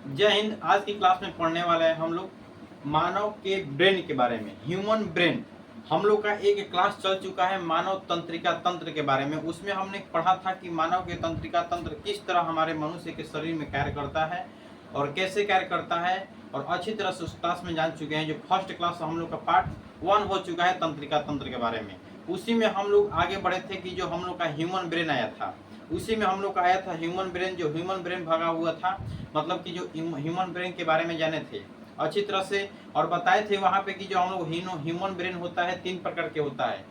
जय हिंद। आज की क्लास में पढ़ने वाले हैं हम लोग मानव के ब्रेन के बारे में, ह्यूमन ब्रेन। हम लोग का एक क्लास चल चुका है मानव तंत्रिका तंत्र के बारे में। उसमें हमने पढ़ा था कि मानव के तंत्रिका तंत्र किस तरह हमारे मनुष्य के शरीर में कार्य करता है और कैसे कार्य करता है, और अच्छी तरह से उस क्लास में जान चुके हैं। जो फर्स्ट क्लास हम लोग का पार्ट 1 हो चुका है तंत्रिका तंत्र के बारे में। उसी में हम लोग आगे बढ़े थे कि जो हम लोग का ह्यूमन ब्रेन आया था, उसी में हम लोग का आया था ह्यूमन ब्रेन। जो ह्यूमन ब्रेन भागा हुआ था, मतलब कि जो ह्यूमन ब्रेन के बारे में जाने थे अच्छी तरह से, और बताए थे वहाँ पे कि जो हम लोग ह्यूमन ब्रेन होता है 3 प्रकार के होता है।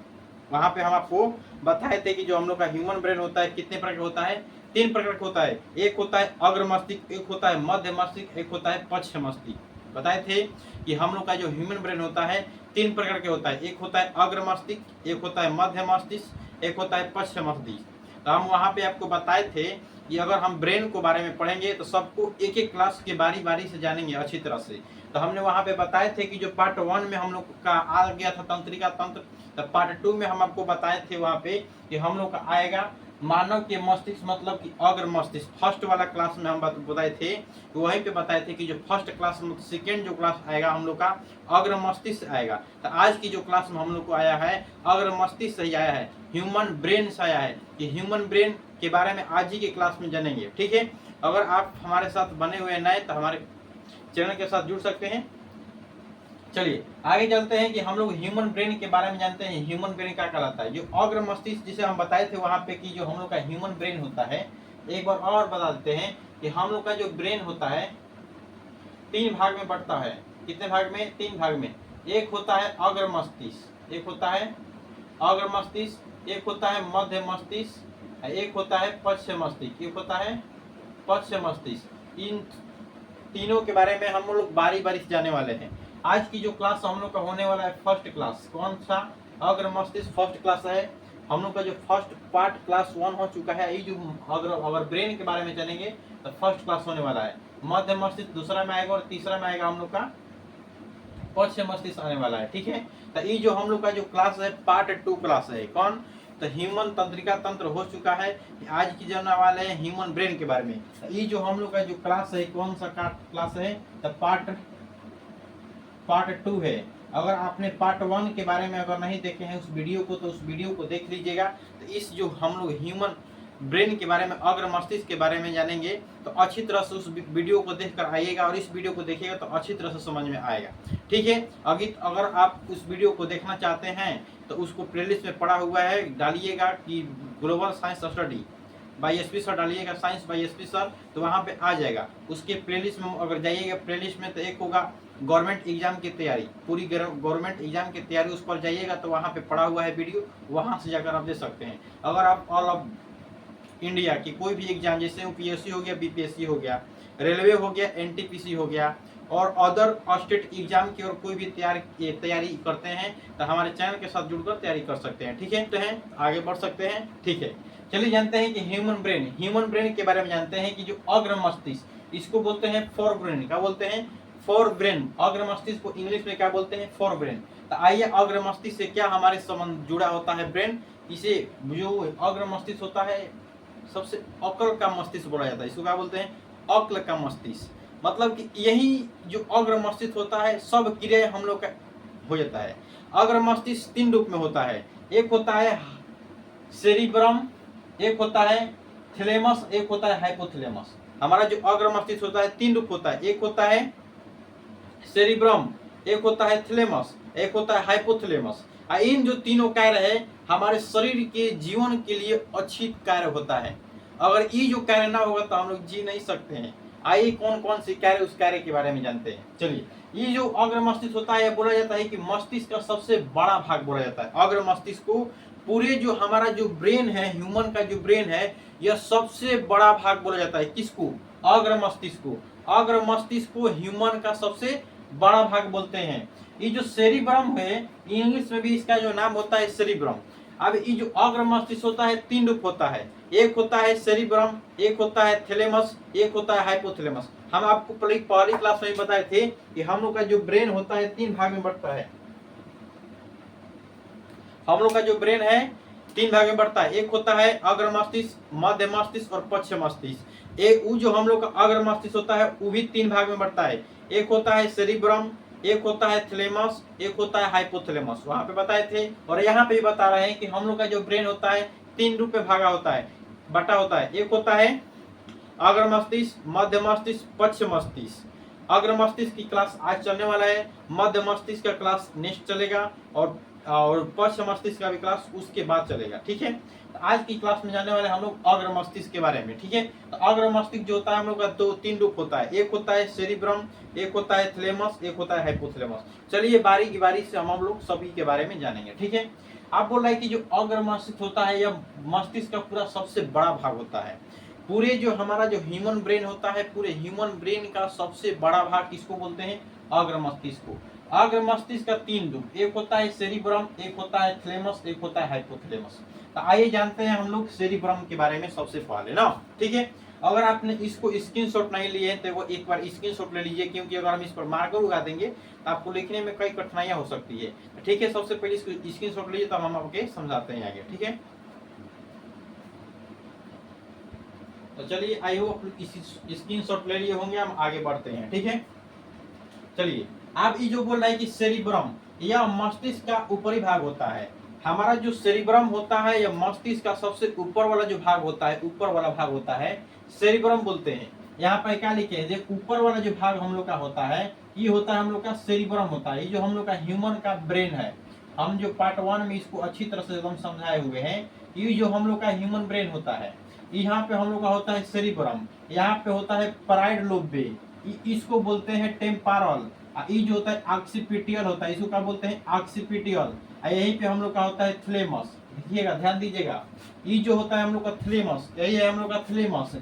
वहाँ पे हम आपको बताए थे कि जो हम लोग का ह्यूमन ब्रेन होता है कितने प्रकार का होता है, 3 प्रकार का होता है। एक होता है अग्र मस्तिष्क, एक होता है मध्य मस्तिष्क, एक होता है पश्च मस्तिष्क। बताए थे कि हम लोग का जो ह्यूमन ब्रेन होता है 3 प्रकार के होता है। एक होता है अग्र मस्तिष्क, एक होता है मध्य मस्तिष्क, एक होता है पश्च मस्तिष्क। तो हम वहाँ पे आपको बताए थे कि अगर हम ब्रेन को बारे में पढ़ेंगे तो सबको एक एक क्लास के बारी बारी से जानेंगे अच्छी तरह से। तो हमने वहाँ पे बताए थे कि जो पार्ट 1 में हम लोग का आ गया था तंत्रिका तंत्र, तो पार्ट 2 में हम आपको बताए थे वहाँ पे कि हम लोग का आएगा मानव के मस्तिष्क, मतलब कि अग्र मस्तिष्क। फर्स्ट वाला क्लास में हम बताए थे, तो वहीं पे बताए थे कि जो फर्स्ट क्लास में सेकेंड जो क्लास आएगा हम लोग का अग्र मस्तिष्क आएगा। तो आज की जो क्लास में हम लोग को आया है अग्र मस्तिष्क से आया है, ह्यूमन ब्रेन से आया है। कि ह्यूमन ब्रेन के बारे में आज ही के क्लास में जानेंगे, ठीक है। अगर आप हमारे साथ बने हुए नए तो हमारे चैनल के साथ जुड़ सकते हैं। चलिए आगे चलते हैं कि हम लोग ह्यूमन ब्रेन के बारे में जानते हैं। ह्यूमन ब्रेन क्या कहलाता है? जो अग्र मस्तिष्क जिसे हम बताए थे वहां पे कि जो हम लोग का ह्यूमन ब्रेन होता है, एक बार और बता देते हैं कि हम लोग का जो ब्रेन होता है 3 भाग में बढ़ता है। कितने भाग में? 3 भाग में। एक होता है अग्र मस्तिष्क, एक होता है अग्र मस्तिष्क, एक होता है मध्य मस्तिष्क, एक होता है पश्च मस्तिष्क, एक होता है पश्च मस्तिष्क। इन तीनों के बारे में हम लोग बारी बारी से जाने वाले हैं। आज की जो क्लास हम लोग का होने वाला है फर्स्ट क्लास, कौन सा? अग्र मस्तिष्क फर्स्ट क्लास है। हम लोग का जो फर्स्ट पार्ट क्लास 1 हो चुका है, ये जो अगर ब्रेन के बारे में जानेंगे तो फर्स्ट क्लास होने वाला है। मध्य मस्तिष्क दूसरा में आएगा और तीसरा में आएगा हम लोग का पश्च मस्तिष्क आने वाला है, ठीक है। तो ये जो हम लोग का जो क्लास है पार्ट 2 क्लास है। कौन? तो ह्यूमन तंत्रिका तंत्र हो चुका है। आज की जानने वाले हैं ह्यूमन ब्रेन के बारे में। तो ये जो हम लोग का जो क्लास है कौन सा क्लास है? तो पार्ट 2 है। अगर आपने पार्ट 1 के बारे में अगर नहीं देखे हैं उस वीडियो को, तो उस वीडियो को देख लीजिएगा। तो इस जो हम लोग ह्यूमन ब्रेन के बारे में, अग्र मस्तिष्क के बारे में जानेंगे, तो अच्छी तरह से उस वीडियो को देखकर आइएगा और इस वीडियो को देखिएगा तो अच्छी तरह से समझ में आएगा, ठीक है। अगर आप उस वीडियो को देखना चाहते हैं तो उसको प्लेलिस्ट में पड़ा हुआ है, डालिएगा कि global science study by S P sir, डालिएगा science by S P sir, तो वहाँ पे आ जाएगा। उसके प्लेलिस्ट में अगर जाइएगा, प्लेलिस्ट में तो एक होगा गवर्नमेंट एग्जाम की तैयारी, पूरी गवर्नमेंट एग्जाम की तैयारी, उस पर जाइएगा तो वहाँ पे पड़ा हुआ है वीडियो, वहाँ से जाकर आप दे सकते हैं। अगर आप ऑल ऑफ इंडिया की कोई भी एग्जाम, जैसे यूपीएससी हो गया, बीपीएससी हो गया, रेलवे हो गया, एनटीपीसी हो गया, और अदर स्टेट एग्जाम की और कोई भी तैयारी करते हैं तो हमारे चैनल के साथ जुड़कर तैयारी कर सकते हैं, ठीक है। तो हैं आगे बढ़ सकते हैं, ठीक है। चलिए जानते हैं कि ह्यूमन ब्रेन के बारे में जानते हैं कि जो अग्र मस्तिष्क, इसको बोलते हैं फोर ब्रेन। क्या बोलते हैं? Fore brain. अग्र मस्तिष्क को इंग्लिश में क्या बोलते हैं? Fore brain. तो आइए अग्र मस्तिष्क से क्या हमारे संबंध जुड़ा होता है ब्रेन, इसे जो अग्र मस्तिष्क होता है सबसे अक्ल का मस्तिष्क बोला जाता है। इसको क्या बोलते हैं? अक्ल का मस्तिष्क। मतलब कि यही जो अग्र मस्तिष्क होता है सब क्रिया हम लोग का हो जाता है। अग्र मस्तिष्क 3 रूप में होता है। एक होता है सेरिब्रम, एक होता है थैलेमस, एक होता है हाइपोथैलेमस। हमारा जो अग्र मस्तिष्क होता है 3 रूप होता है। एक होता है सेरिब्रम, एक होता है थैलेमस, एक होता है हाइपोथैलेमस। इन जो तीनों कार्य है हमारे शरीर के जीवन के लिए अच्छी कार्य होता है। अगर ये जो कार्य ना होगा तो हम लोग जी नहीं सकते हैं। आइए कौन कौन सी कार्य, उस कार्य के बारे में जानते हैं। चलिए, ये जो अग्र मस्तिष्क होता है बोला जाता है कि मस्तिष्क का सबसे बड़ा भाग बोला जाता है। अग्र मस्तिष्क को पूरे जो हमारा जो ब्रेन है, ह्यूमन का जो ब्रेन है, यह सबसे बड़ा भाग बोला जाता है। किसको? अग्र मस्तिष्क को। अग्र मस्तिष्क को ह्यूमन का सबसे बड़ा भाग बोलते हैं। ये जो सेरिब्रम है, इंग्लिश में भी इसका जो नाम होता है सेरिब्रम। अब ये जो अग्र मस्तिष्क होता है 3 रूप होता है। एक होता है सेरिब्रम, एक होता है थैलेमस, एक होता है हाइपोथैलेमस। हम आपको पहली क्लास में बताए थे कि हम लोग का जो ब्रेन होता है 3 भाग में बढ़ता है। हम लोग का जो ब्रेन है 3 भाग में बढ़ता है। एक होता है अग्र मस्तिष्क, मध्य मस्तिष्क और पश्च मस्तिष्क। एक वो जो हम लोग का अग्र मस्तिष्क होता है वो भी 3 भाग में बढ़ता है। एक होता है सेरिब्रम, एक होता है थैलेमस, एक होता है हाइपोथैलेमस, वहां पे बताए थे। और यहाँ पे भी बता रहे हैं कि हम लोग का जो ब्रेन होता है 3 रूप में भागा होता है, बटा होता है। एक होता है अग्र मस्तिष्क, मध्य मस्तिष्क, पक्ष मस्तिष्क। अग्र मस्तिष्क की क्लास आज चलने वाला है, मध्य मस्तिष्क का क्लास नेक्स्ट चलेगा, और पक्ष मस्तिष्क का भी क्लास उसके बाद चलेगा। ठीक है, तो आज की क्लास में जानने वाले हम लोग अग्र मस्तिष्क के बारे में। ठीक है, तो अग्र मस्तिष्क जो होता है हम लोग का 2-3 रूप होता है। एक होता है सेरिब्रम, एक होता है थैलेमस, एक होता है हाइपोथैलेमस। चलिए बारी की बारी से हम लोग सभी के बारे में जानेंगे। ठीक है, आप बोल रहे हैं कि जो अग्र मस्तिष्क होता है यह मस्तिष्क का पूरा सबसे बड़ा भाग होता है। पूरे जो हमारा जो ह्यूमन ब्रेन होता है, पूरे ह्यूमन ब्रेन का सबसे बड़ा भाग किसको बोलते हैं? अग्र मस्तिष्क को। अग्र मस्तिष्क का 3 रूप, एक होता है सेरिब्रम, एक होता है थैलेमस, एक होता है हाइपोथैलेमस। तो आइए जानते हैं हम लोग सेरिब्रम के बारे में सबसे पहले ना। ठीक है, अगर आपने इसको स्क्रीनशॉट नहीं लिए हैं तो वो एक बार स्क्रीनशॉट ले लीजिए, क्योंकि अगर हम इस पर मार्कर उगा देंगे तो आपको लिखने में कई कठिनाइयां हो सकती है। ठीक है, सबसे पहले इसको स्क्रीनशॉट लीजिए तब हम आपके समझाते हैं आगे। ठीक है, तो चलिए आई होप स्क्रीनशॉट ले लिए होंगे, हम आगे बढ़ते हैं। ठीक है, चलिए आप ये जो बोल रहा है कि सेरिब्रम यह मस्तिष्क का ऊपरी भाग होता है। हमारा जो सेरिब्रम होता है यह मस्तिष्क का सबसे ऊपर वाला जो भाग होता है, ऊपर वाला भाग होता है, सेरिब्रम बोलते हैं। यहाँ पर क्या लिखे हैं, ऊपर वाला जो भाग हम लोग का होता है ये होता है हम लोग का सेरिब्रम होता है। ये जो हम लोग का ह्यूमन का ब्रेन है, हम जो पार्ट 1 में इसको अच्छी तरह से एकदम समझाए हुए हैं, ये जो हम लोग का ह्यूमन ब्रेन होता है, यहाँ पे हम लोग का होता है सेरिब्रम, यहाँ पे होता है पैराइड लोब, इसको बोलते हैं टेम्पोरल। ये जो होता है ऑक्सीपिटियल होता है, इसको क्या बोलते हैं? ऑक्सीपिटियल। यहीं पे हम लोग का होता है थैलेमस। देखिएगा, ध्यान दीजिएगा, ये जो होता है हम लोग का थैलेमस, यही है हम लोग का थैलेमस।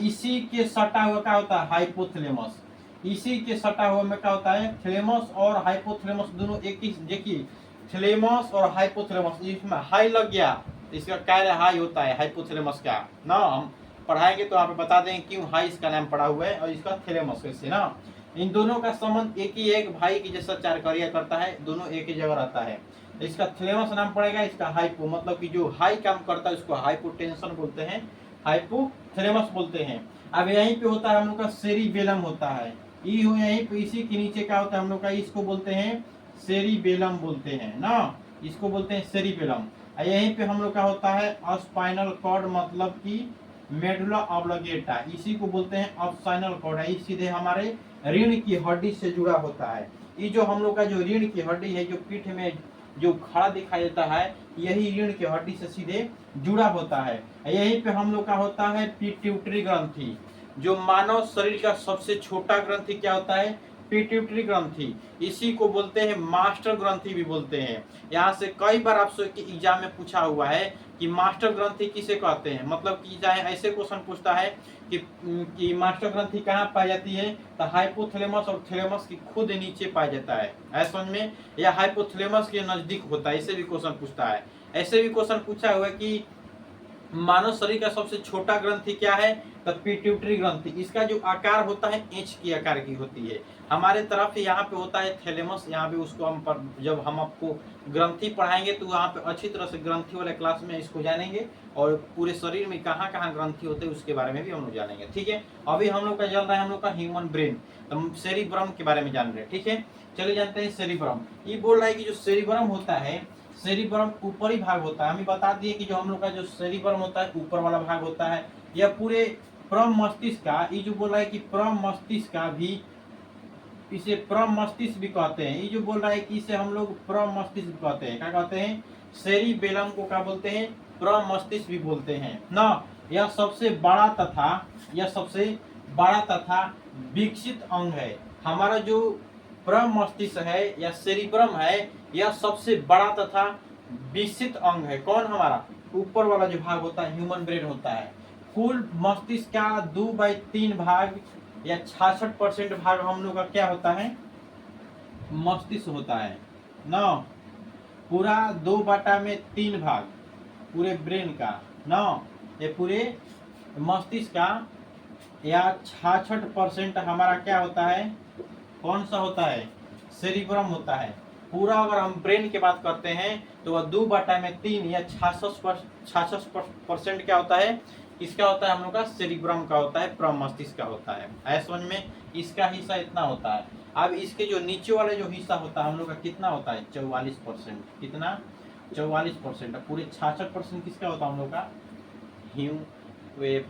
इसी के सटा हुआ क्या होता है? हाइपोथैलेमस। इसी के सटा हुआ में क्या होता है? थैलेमस और हाइपोथैलेमस दोनों एक ही। देखिए, थैलेमस और हाइपोथैलेमस, इसमें हाई लग गया, इसका कार्य हाई होता है हाइपोथैलेमस का ना। हम पढ़ाएंगे तो आप बता देंगे क्यों हाई इसका नाम पड़ा हुआ है और इसका थैलेमस कैसे ना। इन दोनों का संबंध एक ही एक भाई की जैसा चार कार्य करता है, दोनों एक ही जगह रहता है। इसका थैलेमस नाम पड़ेगा, इसका हाइपो मतलब कि जो हाई काम करता है उसको हाइपोटेंशन बोलते हैं, हाइपोथैलेमस बोलते हैं। अब यहीं पे होता है हम लोग का सेरिबेलम होता है, यहीं पे इसी के नीचे क्या होता है हम लोग का, इसको बोलते हैं सेरिबेलम बोलते हैं ना, इसको बोलते हैं सेरिबेलम। यहीं पे हम लोग का होता है स्पाइनल कॉर्ड मतलब कि मेडुला ऑब्लिगेटा, इसी को बोलते हैं स्पाइनल कॉर्ड है। सीधे हमारे रीढ़ की हड्डी से जुड़ा होता है। ये जो हम लोग का जो रीढ़ की हड्डी है, जो पीठ में जो खड़ा दिखाई देता है, यही रीढ़ की हड्डी से सीधे जुड़ा होता है। यहीं पे हम लोग का होता है पिट्यूटरी ग्रंथि। जो मानव शरीर का सबसे छोटा ग्रंथि क्या होता है? पिट्यूटरी ग्रंथि। इसी को बोलते हैं मास्टर ग्रंथि भी बोलते हैं। यहाँ से कई बार आपसे एग्जाम में पूछा हुआ है कि मास्टर ग्रंथि किसे कहते हैं, मतलब कि चाहे ऐसे क्वेश्चन पूछता है कि मास्टर ग्रंथि कहाँ पाई जाती है, तो हाइपोथैलेमस और थैलेमस की खुद नीचे पाया जाता है, ऐसा समझ में, या हाइपोथैलेमस के नजदीक होता है, ऐसे भी क्वेश्चन पूछता है। ऐसे भी क्वेश्चन पूछा हुआ है कि मानव शरीर का सबसे छोटा ग्रंथि क्या है, तो पिट्यूटरी ग्रंथि। इसका जो आकार होता है इंच की आकार की होती है। हमारे तरफ यहाँ पे होता है थैलेमस, यहाँ पे उसको हम पर जब हम आपको ग्रंथि पढ़ाएंगे तो यहाँ पे अच्छी तरह से ग्रंथि वाले क्लास में इसको जानेंगे, और पूरे शरीर में कहाँ कहाँ ग्रंथि होते हैं उसके बारे में भी हम लोग जानेंगे। ठीक है, अभी हम लोग का चल रहा है हम लोग का ह्यूमन ब्रेन, तो हम सेरिब्रम के बारे में जान रहे हैं। ठीक है, चलिए जानते हैं सेरिब्रम। ये बोल रहा है कि जो सेरिब्रम होता है, सेरिब्रम ऊपरी भाग होता है। हमें बता दिए कि जो हम लोग का जो सेरिब्रम होता है ऊपर वाला भाग होता है। यह पूरे प्रम मस्तिष्क का, ये जो बोल रहा है कि प्रम मस्तिष्क का भी, इसे प्रम मस्तिष्क भी कहते हैं। ये जो बोल रहा है कि इसे हम लोग प्रम मस्तिष्क कहते हैं, क्या कहते हैं? सेरिबेलम को क्या बोलते हैं? प्रम मस्तिष्क भी बोलते हैं ना। यह सबसे बड़ा तथा विकसित अंग है। हमारा जो प्रम मस्तिष्क है या सेरिब्रम है, यह सबसे बड़ा तथा विकसित अंग है। कौन? हमारा ऊपर वाला जो भाग होता है ह्यूमन ब्रेन होता है। कुल मस्तिष्क का 2/3 भाग या 66% भाग हम लोग का क्या होता है? मस्तिष्क होता है ना। पूरा 2/3 भाग पूरे ब्रेन का ना, ये पूरे मस्तिष्क का या 66% हमारा क्या होता है? कौन सा होता है? सेरिब्रम होता है। पूरा अगर हम ब्रेन की बात करते हैं तो वह 2/3 या 66% क्या होता है? किसका होता है, हम लोग का सेरिब्रम का होता है, प्रमस्तिष्क का होता है। ऐसा समझ में, इसका हिस्सा इतना होता है। अब इसके जो नीचे वाले जो हिस्सा होता है हम लोग का कितना होता है, 44%। कितना, 44%। पूरे 66% किसका होता है हम लोग का,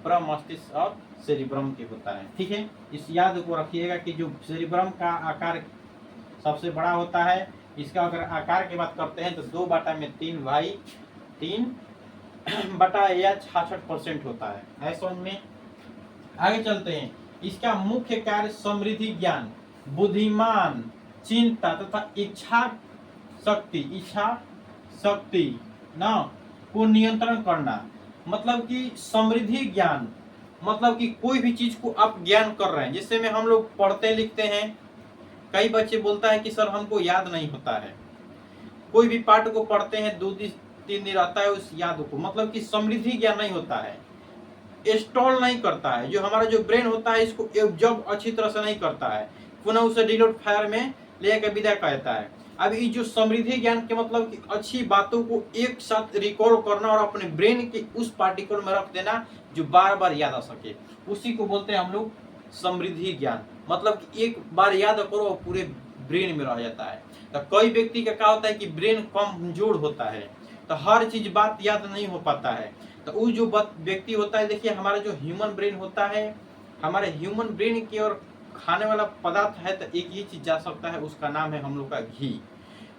प्रमस्तिष्क और सेरिब्रम के होता है। ठीक है, इस याद को रखिएगा कि जो सेरिब्रम का आकार सबसे बड़ा होता है, इसका अगर आकार की बात करते हैं तो 2/3 होता है। ऐसा में आगे चलते हैं। इसका मुख्य कार्य समृद्धि, ज्ञान, बुद्धिमान, चिंता तथा इच्छा शक्ति ना को नियंत्रण करना। मतलब कि समृद्धि ज्ञान, मतलब कि कोई भी चीज को आप ज्ञान कर रहे हैं, जिससे में हम लोग पढ़ते लिखते हैं। कई बच्चे बोलता है कि सर हमको याद नहीं होता है। कोई भी पाठ को पढ़ते हैं 2 दिन 3 दिन रहता है उस याद को, मतलब कि समृद्धि ज्ञान नहीं होता है, इंस्टॉल नहीं करता है। जो हमारा जो ब्रेन होता है इसको एब्जॉर्ब अच्छी तरह से नहीं करता है, पुनः उसे डिलीट फायर में लेकर विदा कहता है। अब ये जो समृद्धि ज्ञान के मतलब कि अच्छी बातों को एक साथ रिकॉल करना और अपने ब्रेन के उस पार्टिकल में रख देना जो बार बार याद आ सके, उसी को बोलते हैं हम लोग समृद्धि ज्ञान। मतलब कि एक बार याद करो और पूरे ब्रेन में रह जाता है। तो कई व्यक्ति का क्या होता है कि ब्रेन कमजोर होता है, तो हर चीज बात याद नहीं हो पाता है। तो वो जो व्यक्ति होता है, देखिए हमारा जो ह्यूमन ब्रेन होता है, हमारे ह्यूमन ब्रेन की ओर खाने वाला पदार्थ है तो एक ही चीज जा सकता है, उसका नाम है हम लोग का घी।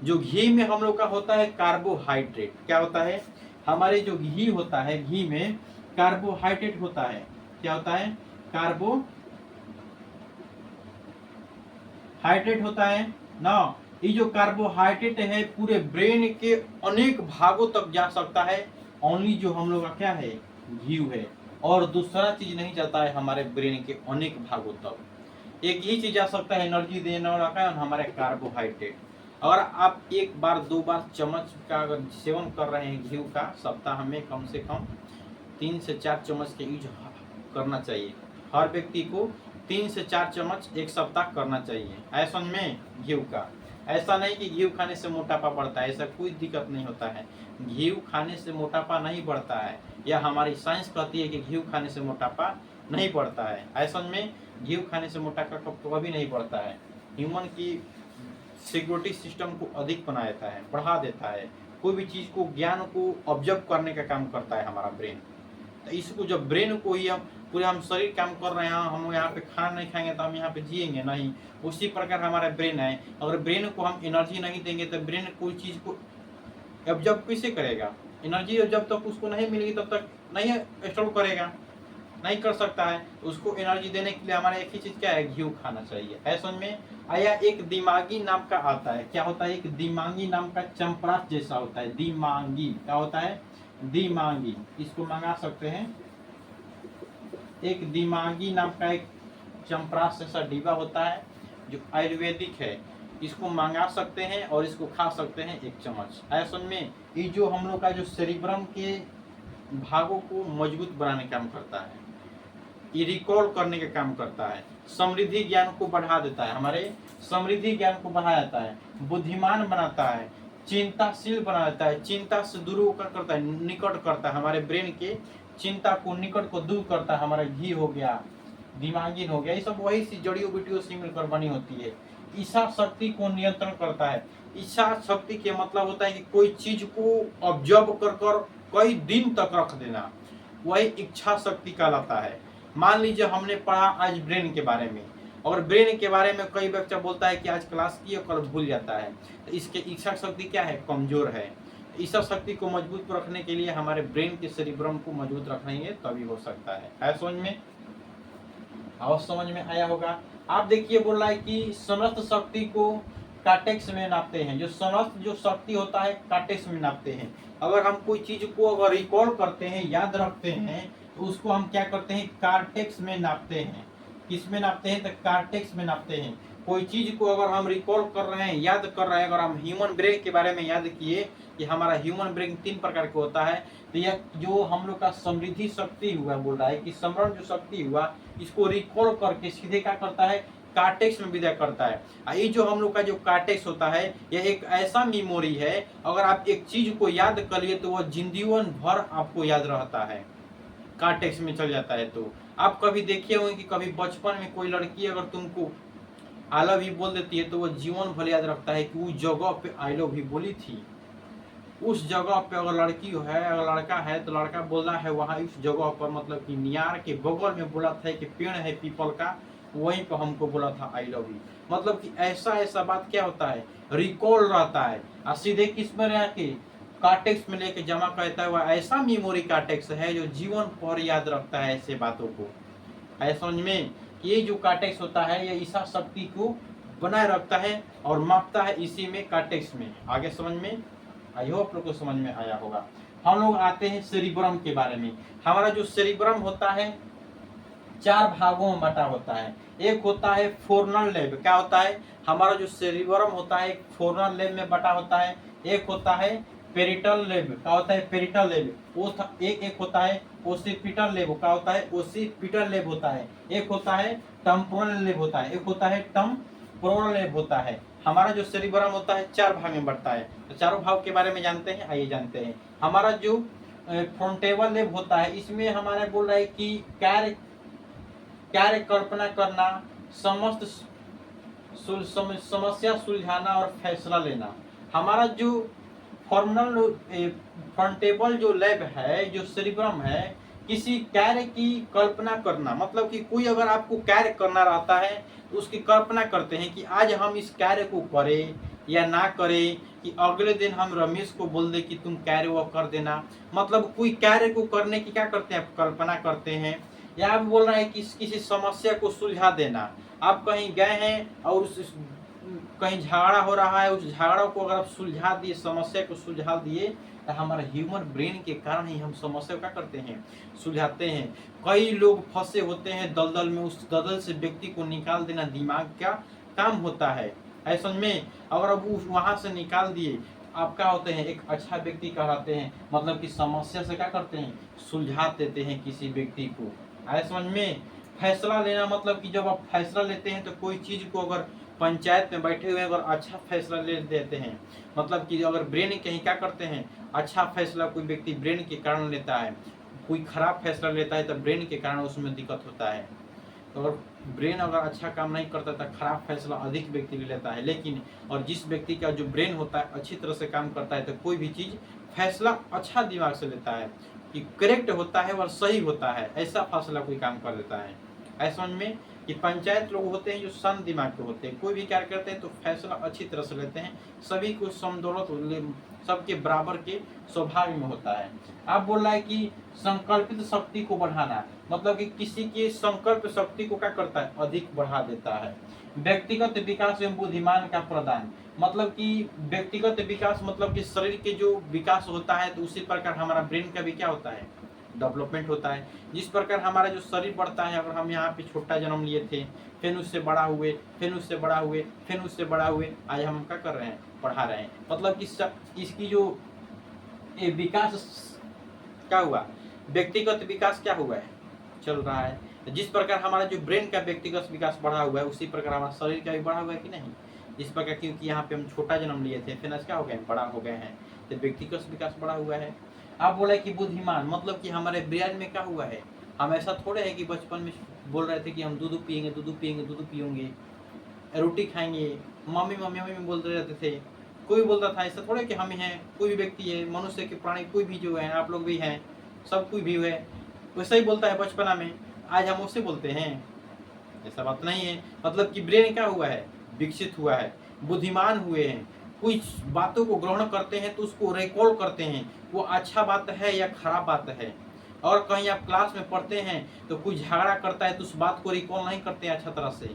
जो घी में हम लोग का होता है कार्बोहाइड्रेट। क्या होता है, हमारे जो घी होता है, घी में कार्बोहाइड्रेट होता है। क्या होता है, कार्बोहाइड्रेट होता है ना। ये जो कार्बोहाइड्रेट है पूरे ब्रेन के अनेक भागों तक जा सकता है। ओनली जो हम लोग का क्या है, घी है, और दूसरा चीज नहीं जाता है हमारे ब्रेन के अनेक भागों तक। एक ही चीज जा सकता है एनर्जी देने वाला का, हमारे कार्बोहाइड्रेट। अगर आप 1 बार 2 बार चम्मच का अगर सेवन कर रहे हैं घी का, सप्ताह में कम से कम 3 से 4 चम्मच के यूज करना चाहिए। हर व्यक्ति को 3 से 4 चम्मच एक सप्ताह करना चाहिए। ऐसा में घी का, ऐसा नहीं कि घी खाने से मोटापा बढ़ता है, ऐसा कोई दिक्कत नहीं होता है। घी खाने से मोटापा नहीं बढ़ता है, या हमारी साइंस कहती है कि घी खाने से मोटापा नहीं बढ़ता है। ऐसा में घी खाने से मोटापा कभी नहीं बढ़ता है। ह्यूमन की सिक्योरिटी सिस्टम को अधिक बना देता है, बढ़ा देता है। कोई भी चीज को, ज्ञान को ऑब्जर्व करने का काम करता है हमारा ब्रेन। तो इसको जब ब्रेन को ही हम शरीर काम कर रहे हैं, हम यहाँ पे खाना नहीं खाएंगे तो हम यहाँ पे जिएंगे नहीं। उसी प्रकार हमारा ब्रेन है, अगर ब्रेन को हम एनर्जी नहीं देंगे तो ब्रेन कोई चीज को ऑब्जर्व कैसे करेगा। एनर्जी जब तक उसको नहीं मिलेगी तब तक नहीं स्टोर करेगा, नहीं कर सकता है। उसको एनर्जी देने के लिए हमारा एक ही चीज क्या है, घी खाना चाहिए। ऐसा में आया एक दिमागी नाम का आता है। क्या होता है, एक दिमागी नाम का चंपरास जैसा होता है। दिमागी क्या होता है, दिमागी, इसको मंगा सकते हैं। एक दिमागी नाम का एक चंपरास जैसा डिब्बा होता है जो आयुर्वेदिक है, इसको मंगा सकते हैं और इसको खा सकते हैं 1 चम्मच। ऐसा में ये जो हम लोग का जो सेरिब्रम के भागों को मजबूत बनाने का काम करता है, ये रिकॉल करने का काम करता है, समृद्धि ज्ञान को बढ़ा देता है, हमारे समृद्धि ज्ञान को बढ़ा देता है, बुद्धिमान बनाता है, चिंताशील बना देता है, चिंता से दूर होकर करता है, निकट करता है, हमारे ब्रेन के चिंता को निकट को दूर करता है। हमारा घी हो गया, दिमागी हो गया, ये सब वही सी जड़ियों बूटियों से मिलकर बनी होती है। इच्छा शक्ति को नियंत्रण करता है। इच्छा शक्ति के मतलब होता है कि कोई चीज को ऑब्जर्व कर कई दिन तक रख देना, वही इच्छा शक्ति कहलाता है। मान लीजिए हमने पढ़ा आज ब्रेन के बारे में, और ब्रेन के बारे में कई बच्चा बोलता है कि आज क्लास की और कल भूल जाता है, तो इसके इच्छा शक्ति क्या है, कमजोर है। इच्छा शक्ति को मजबूत रखने के लिए हमारे ब्रेन के सेरिब्रम को मजबूत रखेंगे तभी हो सकता है। समझ में, और समझ में आया होगा। आप देखिए बोल रहा है कि समस्त शक्ति को कार्टेक्स में नापते हैं। जो समस्त जो शक्ति होता है कार्टेक्स में नापते हैं। अगर हम कोई चीज को अगर रिकॉल करते हैं, याद रखते हैं, तो उसको हम क्या करते हैं, कार्टेक्स में नापते हैं। किस में नापते हैं, तो कार्टेक्स में नापते हैं। कोई चीज को अगर हम रिकॉल कर रहे हैं, याद कर रहे हैं, अगर हम ह्यूमन ब्रेन के बारे में याद किए कि हमारा ह्यूमन ब्रेन 3 प्रकार का होता है, तो यह जो हम लोग का समृद्धि शक्ति हुआ, बोल रहा है कि स्मरण जो शक्ति हुआ, इसको रिकॉल करके सीधे क्या करता है, कार्टेक्स में विदा करता है। ये जो हम लोग का जो कार्टेक्स होता है, यह एक ऐसा मेमोरी है, अगर आप एक चीज को याद कर लिए तो वह जिंदगी भर आपको याद रहता है। कार्टेक्स में चल जाता है। तो आप कभी देखे होंगे कि कभी बचपन में कोई लड़की अगर तुमको आई लव यू बोल देती है तो वो जीवन भर याद रखता है कि उस जगह पे आई लव यू बोली थी। उस जगह पे अगर लड़की है अगर लड़का है तो लड़का बोला है वहाँ उस जगह पर, मतलब कि नियार के बगल में बोला था कि पेड़ है पीपल का, वहीं पर हमको बोला था आई लव यू। मतलब कि ऐसा ऐसा बात क्या होता है, रिकॉल रहता है और सीधे किस में रह के कार्टेक्स में लेके जमा करता है। वह ऐसा मेमोरी कार्टेक्स है जो जीवन भर याद रखता है ऐसे बातों को। है समझ में, ये जो कार्टेक्स होता है ये ईसा शक्ति को बनाए रखता है और मापता है इसी में कार्टेक्स में। आगे समझ में आई होप लोग को समझ में आया होगा। हम लोग आते हैं सेरिब्रम के बारे में। हमारा जो सेरिब्रम होता है 4 भागों में बटा होता है। एक होता है फोर्नल लेब, क्या होता है हमारा जो सेरिब्रम होता है एक फोर्नल लेब में बटा होता है। एक होता है पेरिटल लेब, क्या होता है पेरिटल लेब। वो एक होता है ओसिपिटल लेब, क्या होता है ओसिपिटल लेब होता है। एक होता है टेम्पोरल लेब होता है, एक होता है टेम्पोरल लेब होता है। हमारा जो सेरिब्रम होता है 4 भाग में बढ़ता है। तो चारों भाग के बारे में जानते हैं, आइए जानते हैं। हमारा जो फ्रंटेबल लेब होता है इसमें हमारा बोल रहा है कि कार्य कल्पना करना, समस्त समस्या सुलझाना और फैसला लेना। हमारा जो फॉर्मल फ्रंटेबल जो लैब है जो सेरिब्रम है किसी कार्य की कल्पना करना, मतलब कि कोई अगर आपको कार्य करना रहता है तो उसकी कल्पना करते हैं कि आज हम इस कार्य को करें या ना करें, कि अगले दिन हम रमेश को बोल दे कि तुम कार्य वो कर देना। मतलब कोई कार्य को करने की क्या करते हैं, कल्पना करते हैं। या आप बोल रहे हैं कि किसी समस्या को सुलझा देना। आप कहीं गए हैं और कहीं झगड़ा हो रहा है, उस झगड़ा को अगर आप सुलझा दिए, समस्या को सुलझा दिए, तो हमारे ह्यूमन ब्रेन के कारण ही हम समस्या क्या करते हैं, सुलझाते हैं। कई लोग फंसे होते हैं दलदल में, उस दलदल से व्यक्ति को निकाल देना दिमाग का काम होता है। ऐसा में अगर अब वहां से निकाल दिए आप क्या होते हैं, एक अच्छा व्यक्ति कहलाते हैं। मतलब कि समस्या से क्या करते हैं, सुलझा देते हैं किसी व्यक्ति को। आए समझ में। फैसला लेना मतलब कि जब आप फैसला लेते हैं तो कोई चीज को अगर पंचायत में बैठे हुए अगर अच्छा फैसला ले देते हैं, मतलब कि अगर ब्रेन कहीं क्या करते हैं, अच्छा फैसला कोई व्यक्ति ब्रेन के कारण लेता है, कोई खराब फैसला लेता है तो ब्रेन के कारण उसमें दिक्कत होता है। तो अगर ब्रेन अगर अच्छा काम नहीं करता तो खराब फैसला अधिक व्यक्ति ले लेता है। लेकिन और जिस व्यक्ति का जो ब्रेन होता है अच्छी तरह से काम करता है तो कोई भी चीज फैसला अच्छा दिमाग से लेता है, कि करेक्ट होता है और सही होता है, ऐसा फैसला कोई काम कर देता है। ऐसा में कि पंचायत लोग होते हैं जो शांत दिमाग के होते हैं, कोई भी कार्य करते हैं तो फैसला अच्छी तरह से लेते हैं, सभी को समदौलत सबके बराबर के स्वभाव में होता है। आप बोल रहा है कि संकल्पित शक्ति को बढ़ाना, मतलब कि किसी की संकल्प शक्ति को क्या करता है, अधिक बढ़ा देता है। व्यक्तिगत विकास एवं बुद्धिमान का प्रदान, मतलब कि व्यक्तिगत विकास मतलब कि शरीर के जो विकास होता है तो उसी प्रकार हमारा ब्रेन का भी क्या होता है, डेवलपमेंट होता है। जिस प्रकार हमारा जो शरीर बढ़ता है, अगर हम यहाँ पे छोटा जन्म लिए थे, फिर उससे बड़ा हुए, फिर उससे बड़ा हुए, फिर उससे बड़ा हुए, आज हम क्या कर रहे हैं, पढ़ा रहे हैं। मतलब कि इसकी जो विकास क्या हुआ, व्यक्तिगत विकास क्या हुआ है, चल रहा है। जिस प्रकार हमारा जो ब्रेन का व्यक्तिगत विकास बढ़ा हुआ है उसी प्रकार हमारा शरीर का भी बढ़ा हुआ है कि नहीं। इस प्रकार क्योंकि यहाँ पे हम छोटा जन्म लिए थे, फिर क्या हो गए, बड़ा हो गए हैं, तो व्यक्तिगत विकास बढ़ा हुआ है। आप बोले कि बुद्धिमान मतलब कि हमारे ब्रेन में क्या हुआ है, हम ऐसा थोड़े है कि बचपन में बोल रहे थे कि हम दूध पियेंगे दूध पियेंगे दूध पियेंगे, रोटी खाएंगे, मम्मी मम्मी मम्मी बोलते रहते थे, कोई बोलता था। ऐसा थोड़े कि हम हैं, कोई भी व्यक्ति है, मनुष्य के प्राणी कोई भी जो है, आप लोग भी हैं, सब कोई भी है वैसा ही बोलता है बचपना में, आज हम उससे बोलते हैं, ऐसा बात नहीं है। मतलब कि ब्रेन क्या हुआ है, विकसित हुआ है, बुद्धिमान हुए हैं, कुछ बातों को ग्रहण करते हैं तो उसको रिकॉल करते हैं, वो अच्छा बात है या खराब बात है। और कहीं आप क्लास में पढ़ते हैं तो कोई झगड़ा करता है तो उस बात को रिकॉल नहीं करते हैं अच्छा तरह से।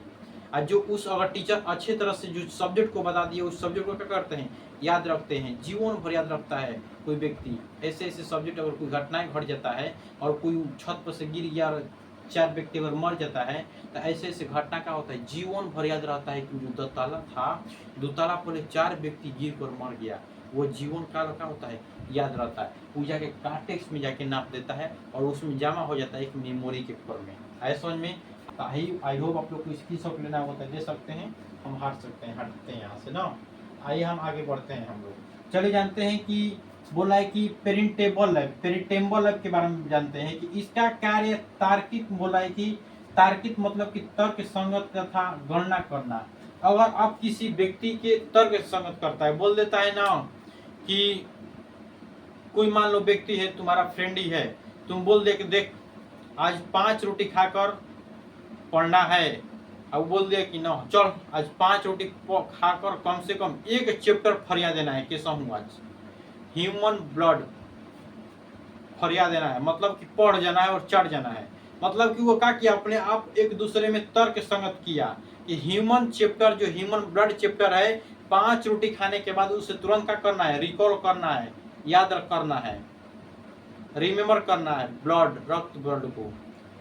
और जो उस अगर टीचर अच्छे तरह से जो सब्जेक्ट को बता दिए उस सब्जेक्ट को क्या करते हैं, याद रखते हैं, जीवन भर याद रखता है कोई व्यक्ति। ऐसे ऐसे सब्जेक्ट अगर कोई घटनाएं घट जाता है और कोई छत पर से गिर गया और 4 व्यक्ति अगर मर जाता है तो ऐसे ऐसे घटना क्या होता है, जीवन भर याद रहता है कि जो दोताला था, दोताला पर 4 व्यक्ति गिर कर मर गया, वो जीवन काल का होता है, याद रहता है। वो जाके कार्टेक्स में जाके नाप देता है और उसमें जमा हो जाता है एक मेमोरी के फॉर्म में। ऐसा समझ में। आई होप आप लोग को इसकी शौक लेना होता है, दे सकते हैं, हम हटते हैं यहाँ से ना। आइए हम आगे बढ़ते हैं हम लोग। चलिए जानते हैं कि बोला है कि पेरिटेबल लैब, पेरिटेम्बल लैब के बारे में जानते हैं कि इसका कार्य तार्किक, बोला है कि तार्किक मतलब कि तर्क संगत तथा गणना करना। अगर आप किसी व्यक्ति के तर्क संगत करता है, बोल देता है ना कि कोई मान लो व्यक्ति है, तुम्हारा फ्रेंड ही है, तुम बोल दे कि देख आज 5 रोटी खाकर पढ़ना है, अब बोल दिया कि ना चल आज 5 रोटी खाकर कम से कम एक चैप्टर फरिया देना है, कैसा हूँ आज ह्यूमन ब्लड फरिया देना है, मतलब कि पढ़ जाना है और चढ़ जाना है। मतलब कि वो क्या किया, अपने आप एक दूसरे में तर्क संगत किया कि ह्यूमन चैप्टर, जो ह्यूमन ब्लड चैप्टर है, 5 रोटी खाने के बाद उसे तुरंत क्या करना है, रिकॉल करना है, याद करना है, रिमेम्बर करना है ब्लड, रक्त ब्लड को।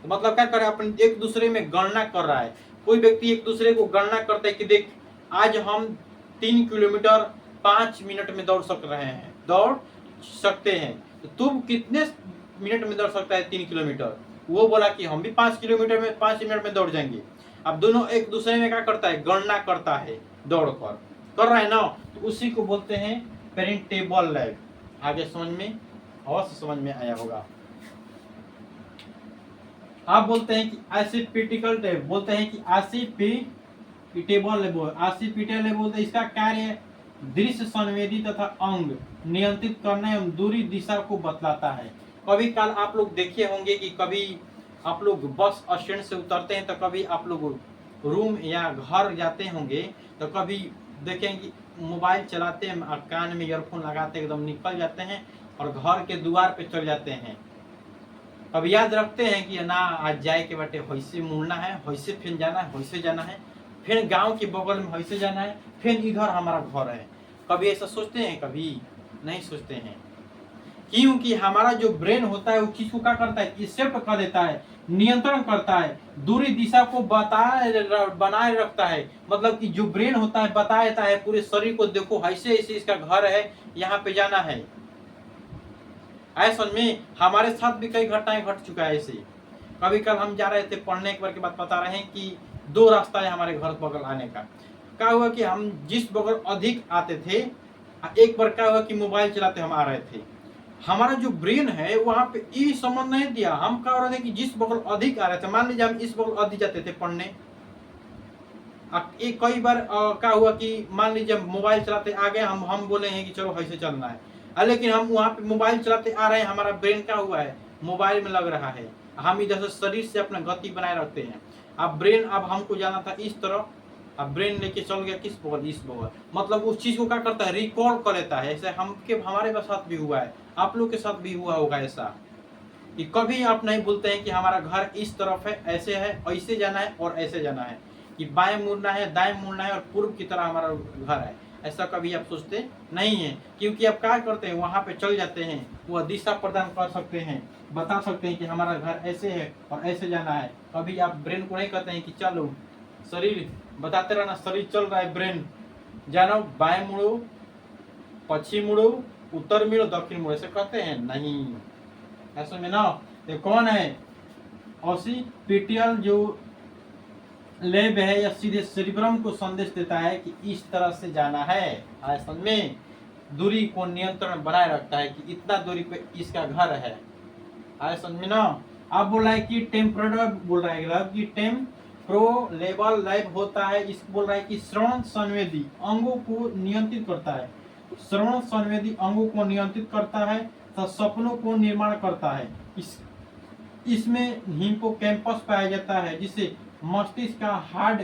तो मतलब क्या करे, अपन एक दूसरे में गणना कर रहा है। कोई व्यक्ति एक दूसरे को गणना करता है कि देख आज हम 3 किलोमीटर 5 मिनट में दौड़ सकते हैं, तो तुम कितने मिनट में दौड़ सकता है 3 किलोमीटर, वो बोला कि हम भी 5 किलोमीटर में 5 मिनट में दौड़ जाएंगे। अब दोनों एक दूसरे में क्या करता है, गणना करता है, दौड़ कर रहा है ना, तो उसी को बोलते हैं पेरिटेबल लैब। आगे समझ में अवश्य समझ में आया होगा। आप बोलते हैं कि आसिपिटिकल टेब, बोलते हैं कि आसिपिटेबल लेब, आसिपिटेबल लेब बोलते हैं इसका कार्य दृश्य संवेदी तथा अंग नियंत्रित करना एवं दूरी दिशा को बतलाता है। कभी काल आप लोग देखे होंगे कि कभी आप लोग बस स्टैंड से उतरते हैं, तो कभी आप लोग रूम या घर जाते होंगे, तो कभी देखें कि मोबाइल चलाते हैं और कान में ईयरफोन लगाते एकदम निकल जाते हैं और घर के द्वार पे चल जाते हैं। अब याद रखते हैं कि ना आज जाए के बाटे वैसे मुड़ना है, वैसे फिर जाना है, वैसे जाना है, फिर गांव के बगल में वैसे जाना है, फिर इधर हमारा घर है। कभी ऐसा सोचते हैं? कभी नहीं सोचते हैं, क्योंकि हमारा जो ब्रेन होता है वो चीज को क्या करता है, एक्सेप्ट कर देता है, नियंत्रण करता है, दूरी दिशा को बनाए रखता है। मतलब कि जो ब्रेन होता है बता देता है पूरे शरीर को, देखो ऐसे ऐसे इसका घर है, यहाँ पे जाना है। ऐसा में हमारे साथ भी कई घटनाएं घट चुका है। ऐसे कभी कल हम जा रहे थे पढ़ने, एक बार की बात बता रहे हैं कि 2 रास्ता है हमारे घर बगल आने का। क्या हुआ कि हम जिस बगल अधिक आते थे, एक बार क्या हुआ कि मोबाइल चलाते हम आ रहे थे, हमारा जो ब्रेन है वहां पे ये समझ नहीं दिया, हम क्या हो रहे थे कि जिस बगल अधिक आ रहे थे, मान लीजिए हम इस बगल अधिक जाते थे पढ़ने, एक कई बार क्या हुआ कि मान लीजिए मोबाइल चलाते आ गए, हम बोले हैं कि चलो ऐसे चलना है, लेकिन हम वहाँ पे मोबाइल चलाते आ रहे हैं, हमारा ब्रेन क्या हुआ है, मोबाइल में लग रहा है। हम इधर से शरीर से अपना गति बनाए रखते हैं। अब ब्रेन, अब हमको जाना था इस तरफ, अब ब्रेन लेके चल गया किस बगल, इस बगल। मतलब उस चीज को क्या करता है, रिकॉल कर लेता है। ऐसे हमारे साथ भी हुआ है, आप लोग के साथ भी हुआ होगा ऐसा, कि कभी आप नहीं बोलते हैं कि हमारा घर इस तरफ है, ऐसे है, ऐसे जाना है और ऐसे जाना है, कि बाएं मुड़ना है, दाएं मुड़ना है और पूर्व की तरह हमारा घर है। ऐसा कभी आप सोचते नहीं है, क्योंकि आप क्या करते हैं, वहां पे चल जाते हैं, वह दिशा प्रदान कर सकते हैं, बता सकते हैं कि हमारा घर ऐसे है और ऐसे जाना है। कभी आप ब्रेन को नहीं कहते हैं कि चलो, शरीर बताते रहना, शरीर चल रहा है, ब्रेन जानो बाएं मुड़ो, पश्चिम मुड़ो, उत्तर मुड़ो, दक्षिण मुड़ो, ऐसे कहते हैं नहीं। ऐसे में ना ये कौन है, ऑसिपिटल जो लेब है या सीधे सेरिब्रम को संदेश देता है कि इस तरह से जाना है। आसन में दूरी को नियंत्रण बनाए रखता है कि इतना दूरी पे इसका घर है। आसन में ना आप बोला है कि टेम्परल, बोल रहा है कि टेम्पोरेबल लैब होता है, इस बोल रहा है कि श्रवण संवेदी अंगों को नियंत्रित करता है, श्रवण संवेदी अंगों को नियंत्रित करता है, तो सपनों को निर्माण करता है। इसमें हिप्पोकैम्पस पाया जाता है, जिसे मस्तिष्क का हार्ड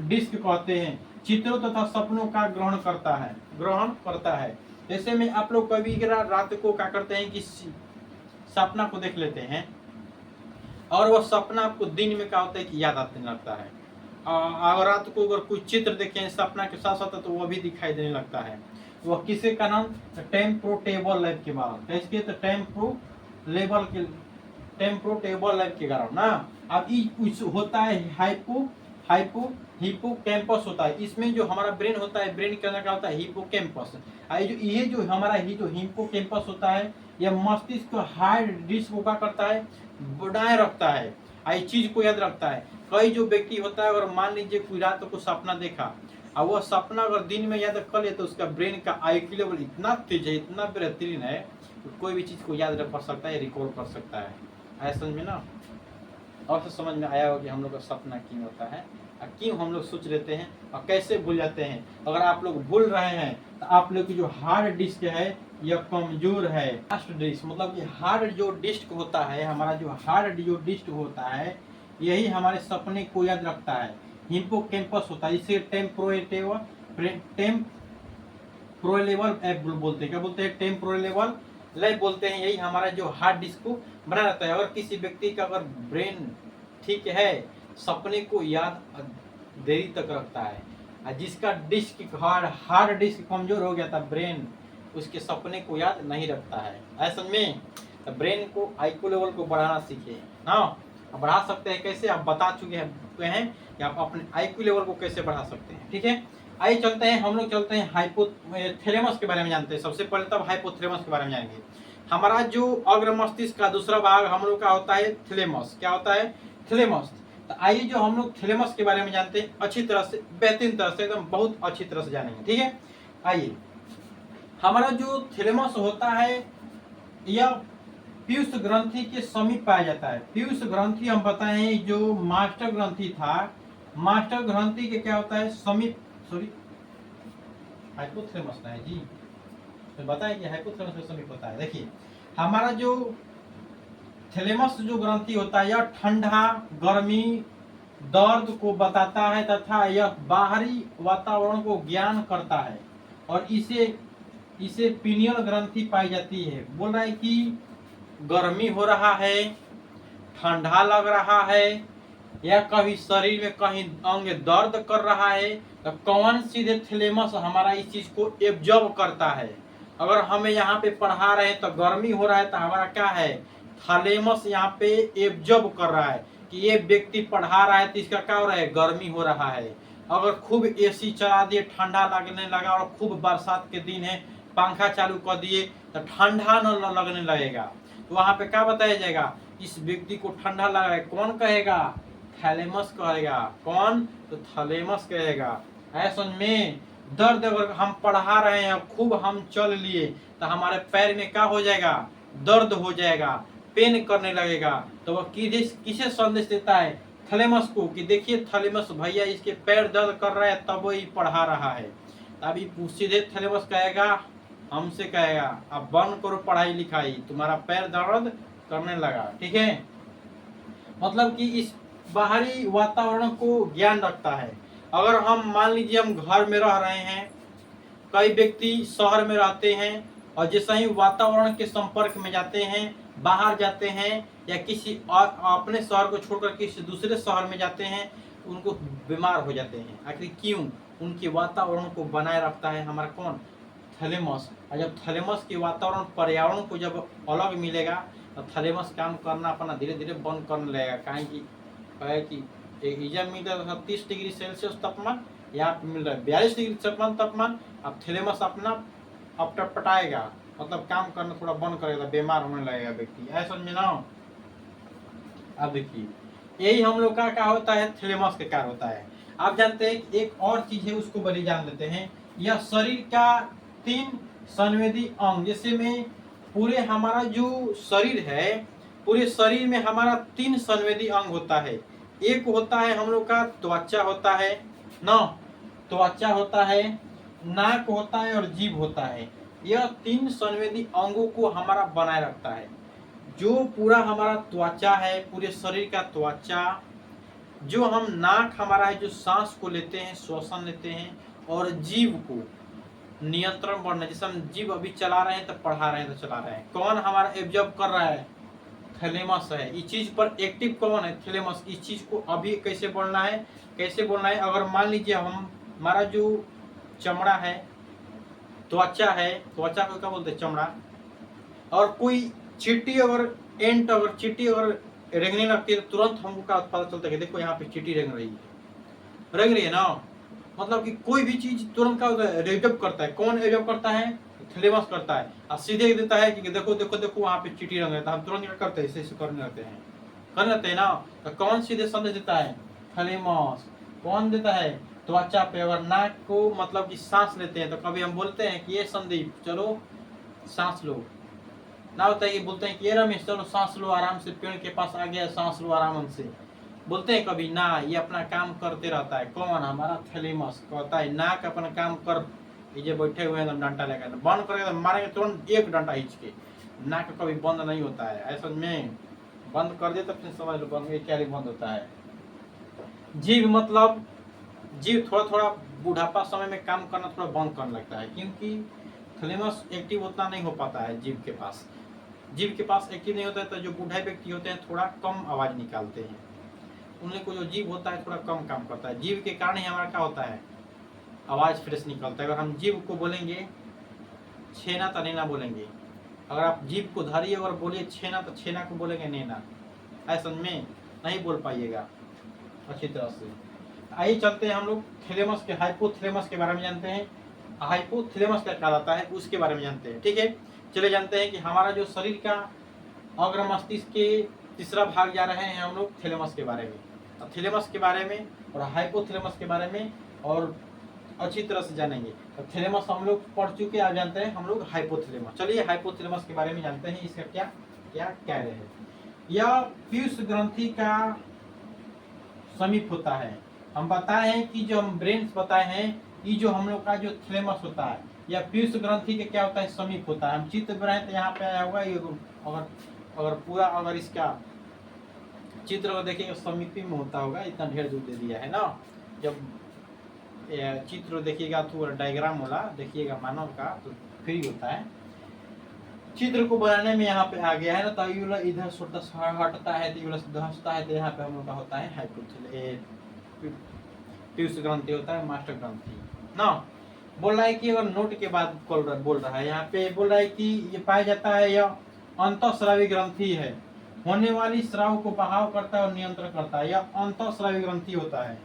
डिस्क कहते हैं, चित्रों तथा सपनों का ग्रहण करता है। ऐसे में आप लोग कभी रात को क्या करते हैं कि सपना को देख लेते हैं, और वह सपना आपको दिन में क्या होता है कि याद आने लगता है, और रात को अगर कोई चित्र देखें सपना के साथ साथ, तो वह भी दिखाई देने लगता है। वह किसे का नाम, टेम्पोरेबल लैब के बाद, इसके तो टेम्पोरेबल लैब के कारण ना। अब कुछ होता है हिप्पोकैम्पस होता है, इसमें जो हमारा ब्रेन होता है, ब्रेन के अंदर क्या होता है, हिप्पोकैम्पस। ये जो हमारा जो हिप्पोकैम्पस होता है, यह मस्तिष्क को हार्ड डिस्क को क्या करता है, बनाए रखता है, इस चीज को याद रखता है। कई जो व्यक्ति होता है, और मान लीजिए कोई रात को सपना देखा, और वह सपना अगर दिन में याद कर ले तो उसका ब्रेन का IQ लेवल इतना तेज है, इतना बेहतरीन है, तो कोई भी चीज़ को याद रख सकता है, रिकॉर्ड कर सकता है। आया समझ में ना? और तो समझ में आया हो कि हम लोग का सपना क्यों होता है और क्यों हम लोग सोच लेते हैं और कैसे भूल जाते हैं। अगर आप लोग भूल रहे हैं तो आप लोग की जो हार्ड डिस्क है यह कमजोर है। फास्ट डिस्क मतलब कि हार्ड जो डिस्क होता है, हमारा जो हार्ड जो डिस्क होता है, यही हमारे सपने को याद रखता है। हिप्पोकैम्पस होता है, इसे टेम्पोरल ऐप बोलते हैं। क्या बोलते हैं? टेम्पोरल लैब बोलते हैं। यही हमारा जो हार्ड डिस्क को बना रहता है। अगर किसी व्यक्ति का अगर ब्रेन ठीक है, सपने को याद देरी तक रखता है, और जिसका डिस्क हार्ड डिस्क कमजोर हो गया था, ब्रेन उसके सपने को याद नहीं रखता है। ऐसा में तो ब्रेन को IQ लेवल को बढ़ाना सीखे ना। बढ़ा सकते हैं कैसे, आप बता चुके हैं कि आप अपने IQ लेवल को कैसे बढ़ा सकते हैं। ठीक है, आइए चलते हैं, हम लोग चलते हैं हाइपोथैलेमस के बारे में जानते हैं। सबसे पहले तब हाइपोथैलेमस के बारे में जानेंगे। हमारा जो अग्र मस्तिष्क का दूसरा भाग हम लोग का होता है थैलेमस। क्या होता है? थैलेमस। तो आइए जो हम लोग थैलेमस के बारे में जानते हैं अच्छी तरह से, बेहतरीन तरह से, एकदम बहुत अच्छी तरह से जानेंगे। ठीक है, आइए। हमारा जो थैलेमस होता है यह पीयूष ग्रंथि के समीप पाया जाता है। पीयूष ग्रंथि हम बताएं जो मास्टर ग्रंथि था, मास्टर ग्रंथि के क्या होता है? समीप, सॉरी हाइपोथैलेमस है जी, तो बताएं कि हाइपोथैलेमस के समीप होता है। देखिए हमारा जो थैलेमस जो ग्रंथि होता है यह ठंडा, गर्मी, दर्द को बताता है तथा यह बाहरी वातावरण को ज्ञान करता है। और इसे पीनियल ग्रंथि पाई जाती है। बोल रहा है कि गर्मी हो रहा है, ठंडा लग रहा है, या कभी शरीर में कहीं अंग दर्द कर रहा है, तो कौन सीधे थैलेमस हमारा इस चीज को एब्जॉर्ब करता है। अगर हमें यहाँ पे पढ़ा रहे हैं तो गर्मी हो रहा है, तो हमारा क्या है? थैलेमस यहाँ पे एब्जॉर्ब कर रहा है कि ये व्यक्ति पढ़ा रहा है तो इसका क्या हो रहा है? गर्मी हो रहा है। अगर खूब AC चला दिए, ठंडा लगने लगा, और खूब बरसात के दिन है, पंखा चालू कर दिए तो ठंडा न लगने लगेगा, तो वहां पे क्या बताया जाएगा? इस व्यक्ति को ठंडा लग रहा है। कौन कहेगा? थैलेमस कहेगा। कौन? तो थैलेमस कहेगा। ऐसा में दर्द अगर हम पढ़ा रहे हैं, खूब हम चल लिए, तो हमारे पैर में क्या हो जाएगा? दर्द हो जाएगा, पेन करने लगेगा। तो वह किसे संदेश देता है? थैलेमस को, कि देखिए थैलेमस भैया इसके पैर दर्द कर रहा है, तब वो पढ़ा रहा है। अभी सीधे थैलेमस कहेगा, हमसे कहेगा अब बंद करो पढ़ाई लिखाई, तुम्हारा पैर दर्द करने लगा। ठीक है, मतलब कि इस बाहरी वातावरण को ज्ञान रखता है। अगर हम मान लीजिए हम घर में रह रहे हैं, कई व्यक्ति शहर में रहते हैं, और जैसे ही वातावरण के संपर्क में जाते हैं, बाहर जाते हैं, या किसी अपने शहर को छोड़कर किसी दूसरे शहर में जाते हैं, उनको बीमार हो जाते हैं। आखिर क्यों? उनके वातावरण को बनाए रखता है हमारा कौन? थैलेमस। और जब थैलेमस के वातावरण पर्यावरण को जब अलग मिलेगा, तो थैलेमस काम करना अपना धीरे धीरे बंद करने लगेगा। कहे कि जब मिल रहा था 30 डिग्री सेल्सियस तापमान, यहाँ पे मिल रहा है 42 डिग्री तापमान, अब थैलेमस अपना अपटपटाएगा, मतलब काम करना थोड़ा बंद करेगा, बीमार होने लगेगा व्यक्ति। ऐसा समझे ना? अब देखिए यही हम लोग का क्या होता है? थैलेमस के कार्य होता है। आप जानते हैं एक और चीज है, उसको बड़ी जान लेते हैं। यह शरीर का 3 संवेदी अंग, जैसे में पूरे हमारा जो शरीर है, पूरे शरीर में हमारा 3 संवेदी अंग होता है। एक होता है हम लोग का त्वचा होता है ना, त्वचा होता है, नाक होता है और जीभ होता है। यह 3 संवेदी अंगों को हमारा बनाए रखता है। जो पूरा हमारा त्वचा है, पूरे शरीर का त्वचा, जो हम नाक हमारा है जो सांस को लेते हैं, श्वसन लेते हैं, और जीभ को नियंत्रण बढ़ना, जैसे हम जीभ अभी चला रहे हैं तो पढ़ा रहे हैं तो चला रहे हैं, कौन हमारा एब्जॉर्ब कर रहा है? थैलेमस है। इस चीज पर एक्टिव कौन है? थैलेमस। इस चीज को अभी कैसे बोलना है, कैसे बोलना है? अगर मान लीजिए हमारा जो चमड़ा है, त्वचा है, त्वचा को क्या बोलते हैं? चमड़ा। और कोई चींटी अगर चींटी अगर रेंगने लगती है, तो तुरंत हमको क्या पता चलता है कि देखो यहाँ पे चींटी रेंग रही है ना। मतलब कि कोई भी चीज तुरंत क्या होता है? रिजर्व करता है। कौन रिजर्व करता है? थैलेमस करता है। और सीधे देता है कि देखो देखो देखो वहाँ पे चींटी रंग है, तो हम तुरंत क्या करते हैं? ऐसे करने लगते हैं, करने लगते हैं ना। तो कौन सीधे संदेश देता है? थैलेमस। कौन देता है? त्वचा पे। अगर नाक को मतलब कि सांस लेते हैं तो कभी हम बोलते हैं कि ये संदीप चलो सांस लो, ना होता है कि बोलते हैं कि ये रमेश चलो सांस लो आराम से, पेड़ के पास आ गया सांस लो आराम से, बोलते हैं कभी ना। ये अपना काम करते रहता है। कौन? हमारा थैलेमस कहता है नाक अपना काम कर। ये जो बैठे हुए हैं डंडा लेकर बंद करेगा तो मारेंगे तुरंत एक डंडा खींच के। नाक कभी बंद नहीं होता है, ऐसा में बंद कर दे तो फिर समझ लो बंद क्या बंद होता है। जीव मतलब जीव थोड़ा थोड़ा बुढ़ापा समय में काम करना थोड़ा बंद करने लगता है, क्योंकि थैलेमस एक्टिव उतना नहीं हो पाता है जीव के पास। जीव के पास एक्टिव नहीं होता है तो जो बूढ़े व्यक्ति होते हैं थोड़ा कम आवाज निकालते हैं। उन्हें को जो जीव होता है थोड़ा कम काम करता है। जीव के कारण ही हमारा क्या होता है, आवाज फ्रेश निकलता है। अगर हम जीव को बोलेंगे छेना तो नैना बोलेंगे। अगर आप जीव को धरिए और बोलिए छेना तो छेना को बोलेंगे नैना। ऐसा में नहीं बोल पाइएगा अच्छी तरह से। आइए चलते हैं हम लोग थैलेमस के हाइपोथैलेमस के बारे में जानते हैं। हाइपोथैलेमस क्या कहलाता है उसके बारे में जानते हैं। ठीक है, चले जानते हैं कि हमारा जो शरीर का अग्र मस्तिष्क के तीसरा भाग जा रहे हैं हम लोग थैलेमस के बारे में, थैलेमस के बारे में और हाइपोथैलेमस के बारे में और अच्छी तरह से जानेंगे। तो थैलेमस हम लोग पढ़ चुके, आप जानते हैं हम लोग हाइपोथैलेमस। चलिए हाइपोथैलेमस के बारे में जानते हैं, इसका क्या क्या कार्य है। यह पीयूष ग्रंथि का समीप होता है। हम बताए हैं कि जो हम ब्रेन बताए हैं, ये जो हम लोग का जो थैलेमस होता है या पीयूष ग्रंथि के क्या होता है, समीप होता है। हम चित्र बनाए तो यहाँ पे आया हुआ ये, अगर पूरा अगर इसका चित्र को देखिएगा समीपी में होता होगा, इतना ढेर दूर दे दिया है ना। जब चित्र देखिएगा तो डायग्राम वाला देखिएगा मानव का तो फ्री होता है। चित्र को बनाने में यहाँ पे आ गया है ना, तो ये वाला इधर छोटा हटता है तो ये वाला धंसता है, तो यहाँ पे हम लोग का होता है हाइपोथैलेमस, पीयूष ग्रंथि होता है मास्टर ग्रंथि ना। बोल रहा है कि अगर नोट के बाद बोल रहा है यहाँ पे, बोल रहा है कि ये पाया जाता है यह अंतःस्रावी ग्रंथि है, होने वाली स्राव को बहाव करता है और नियंत्रण करता है। यह अंतःस्रावी ग्रंथि होता है।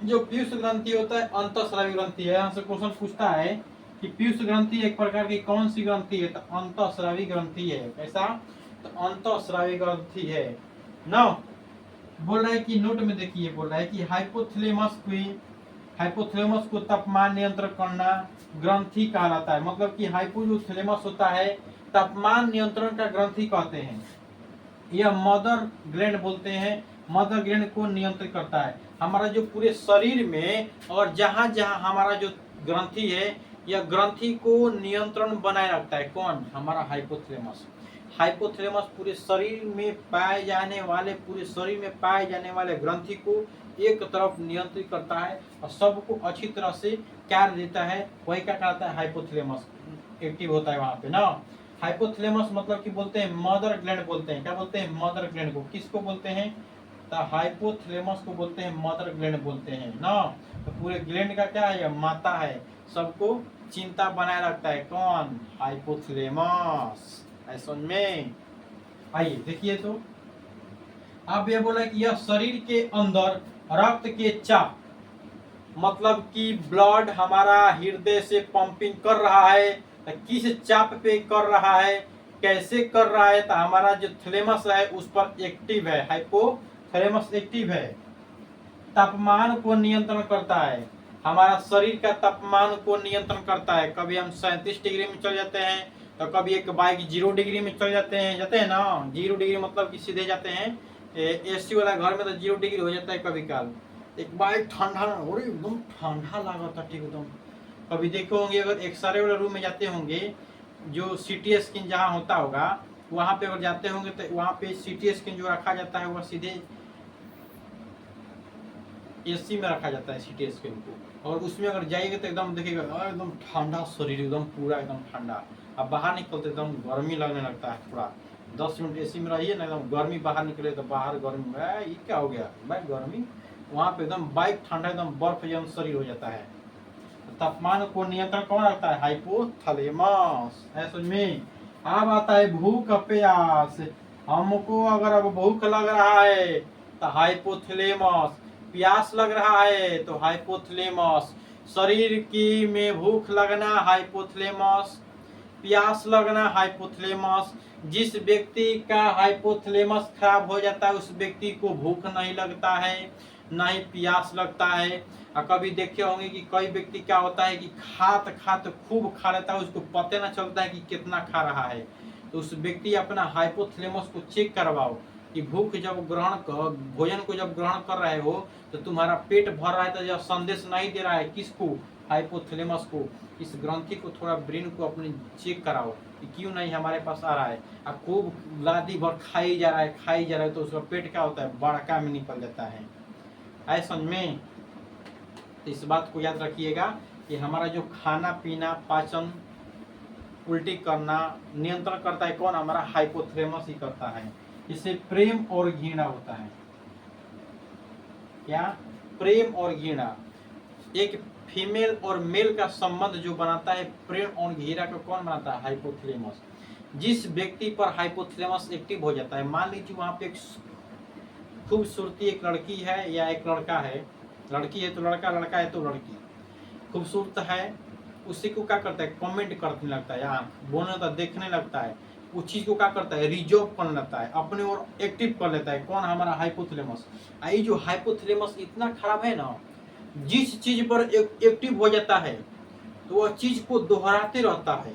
जो पीयूष ग्रंथि होता है अंतःस्रावी ग्रंथि है। यहाँ से क्वेश्चन पूछता है कि पीयूष ग्रंथि एक प्रकार की कौन सी ग्रंथि है, तो अंतःस्रावी ग्रंथि है। कैसा? तो अंतःस्रावी ग्रंथि है ना। बोल रहा है कि नोट में देखिए, बोल रहा है कि हाइपोथैलेमस को तापमान नियंत्रण करना ग्रंथि कहलाता है। मतलब कि हाइपो जो थैलेमस होता है तापमान नियंत्रण का ग्रंथि कहते हैं। यह मदर ग्लैंड बोलते हैं, मदर ग्लैंड को नियंत्रित करता है। हमारा जो पूरे शरीर में और जहां जहां हमारा जो ग्रंथि है, यह ग्रंथि को नियंत्रण बनाए रखता है। कौन? हमारा हाइपोथैलेमस। हाइपोथैलेमस पूरे शरीर में पाए जाने वाले ग्रंथि को एक तरफ नियंत्रित करता है और सबको अच्छी तरह से कार्य देता है। वही क्या कहता है, हाइपोथैलेमस एक्टिव होता है वहां पे ना। हाइपोथैलेमस मतलब कि बोलते हैं मदर ग्लैंड बोलते हैं। क्या बोलते हैं? मदर ग्लैंड को। किसको बोलते हैं? तो हाइपोथैलेमस को बोलते हैं मदर ग्लैंड बोलते हैं ना। तो पूरे ग्लैंड का क्या है, माता है, सबको चिंता बनाए रखता है। कौन? हाइपोथैलेमस। ऐसा में आइए देखिए, तो अब यह बोला कि यह शरीर के अंदर रक्त के चाप, मतलब कि ब्लड हमारा हृदय से पंपिंग कर रहा है, तो किस चाप पे कर रहा है, कैसे कर रहा है, तो हमारा जो थैलेमस है उस पर एक्टिव है। हाइपोथैलेमस एक्टिव है। तापमान को नियंत्रण करता है, हमारा शरीर का तापमान को नियंत्रण करता है। कभी हम 37 डिग्री में चल जाते हैं तो कभी एक बाइक 0 डिग्री में चल जाते हैं ना। 0 डिग्री मतलब कि सीधे जाते हैं। एसी वाला घर में तो 0 डिग्री हो जाता है कभी काल। एक बाइक ठंडा, और एकदम ठंडा लगा ठीक एकदम। कभी देखे होंगे अगर एक्सरे वाले रूम में जाते होंगे, जो सीटी स्कैन जहाँ होता होगा वहाँ पे अगर जाते होंगे तो वहाँ पे सीटी स्कैन जो रखा जाता है वह सीधे एसी में रखा जाता है सीटी स्कैन को। और उसमें अगर जाइएगा तो एकदम देखिएगा एकदम ठंडा शरीर, एकदम पूरा एकदम ठंडा। अब बाहर निकलते एकदम गर्मी लगने लगता है थोड़ा। 10 मिनट एसी में रहिए ना, एकदम गर्मी बाहर निकले तो बाहर गर्मी है, ये क्या हो गया भाई गर्मी। वहाँ पे एकदम बाइक ठंडा, एकदम बर्फ जैसा शरीर हो जाता है। तापमान को नियंत्रण कौन रखता है? हाइपोथैलेमस। ऐसे में अब आता है भूख प्यास। हमको अगर अब भूख लग रहा है तो हाइपोथैलेमस, प्यास लग रहा है तो हाइपोथैलेमस, शरीर की में भूख लगना हाइपोथैलेमस, प्यास लगना हाइपोथैलेमस। जिस व्यक्ति का हाइपोथैलेमस खराब हो जाता है उस व्यक्ति को भूख नहीं लगता है, ना ही प्यास लगता है। और कभी देखे होंगे कि कई व्यक्ति क्या होता है कि खाते खाते खूब खा लेता है, उसको पता ना चलता है कि कितना खा रहा है। तो उस व्यक्ति अपना हाइपोथैलेमस को चेक करवाओ कि भूख जब भोजन को जब ग्रहण कर रहे हो तो तुम्हारा पेट भर रहा है, तो यह संदेश नहीं दे रहा है किसको, हाइपोथैलेमस को। इस ग्रंथि को थोड़ा ब्रेन को अपने चेक कराओ कि क्यों नहीं हमारे पास आ रहा है। अब खूब लादी भर खाई जा रहा है, खाई जा रहा है, तो उसका पेट क्या होता है, बड़का में निकल जाता है। आए समझ में? तो इस बात को याद रखिएगा कि हमारा जो खाना पीना, पाचन, उल्टी करना नियंत्रण करता है कौन, हमारा हाइपोथैलेमस ही करता है। इससे प्रेम और घृणा होता है। क्या? प्रेम और घृणा। एक फीमेल और मेल का संबंध जो बनाता है, प्रेम और घृणा को कौन बनाता है, हाइपोथैलेमस। जिस व्यक्ति पर हाइपोथैलेमस एक्टिव हो जाता है, मान लीजिए वहां पे एक खूबसूरती एक लड़की है या एक लड़का है, लड़की है तो लड़का, लड़का है तो लड़की, खूबसूरत है, उसी को क्या करता है, कमेंट करने लगता है, आँख बोलने लगता है, देखने लगता है, उस चीज को क्या करता है, रिजर्व कर लेता है, अपने और एक्टिव कर लेता है कौन, हमारा हाइपोथैलेमस। ये जो हाइपोथैलेमस इतना खराब है ना, जिस चीज पर एक्टिव हो जाता है तो वह चीज को दोहराते रहता है।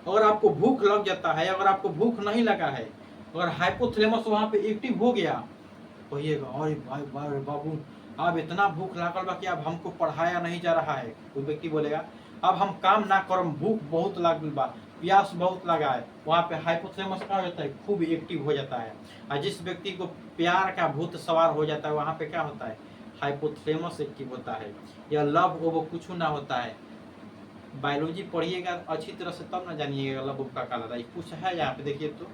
अगर आपको भूख लग जाता है, अगर आपको भूख नहीं लगा है, अगर हाइपोथैलेमस वहां पे एक्टिव हो गया, कहिएगा अरे भाई भाई बाबू अब इतना भूख लागल बा कि अब हमको पढ़ाया नहीं जा रहा है। कोई व्यक्ति बोलेगा अब हम काम ना करम, भूख बहुत लागल बा, प्यास बहुत लगा है, वहाँ पे हाइपोथैलेमस क्या होता है, खूब एक्टिव हो जाता है। और जिस व्यक्ति को प्यार का भूत सवार हो जाता है, वहाँ पे क्या होता है, हाइपोथैलेमस एक्टिव होता है। यह लव वो कुछ ना होता है। बायोलॉजी पढ़िएगा अच्छी तरह से तब ना जानिएगा लव का क्या होता है। कुछ है यहाँ पे देखिए, तो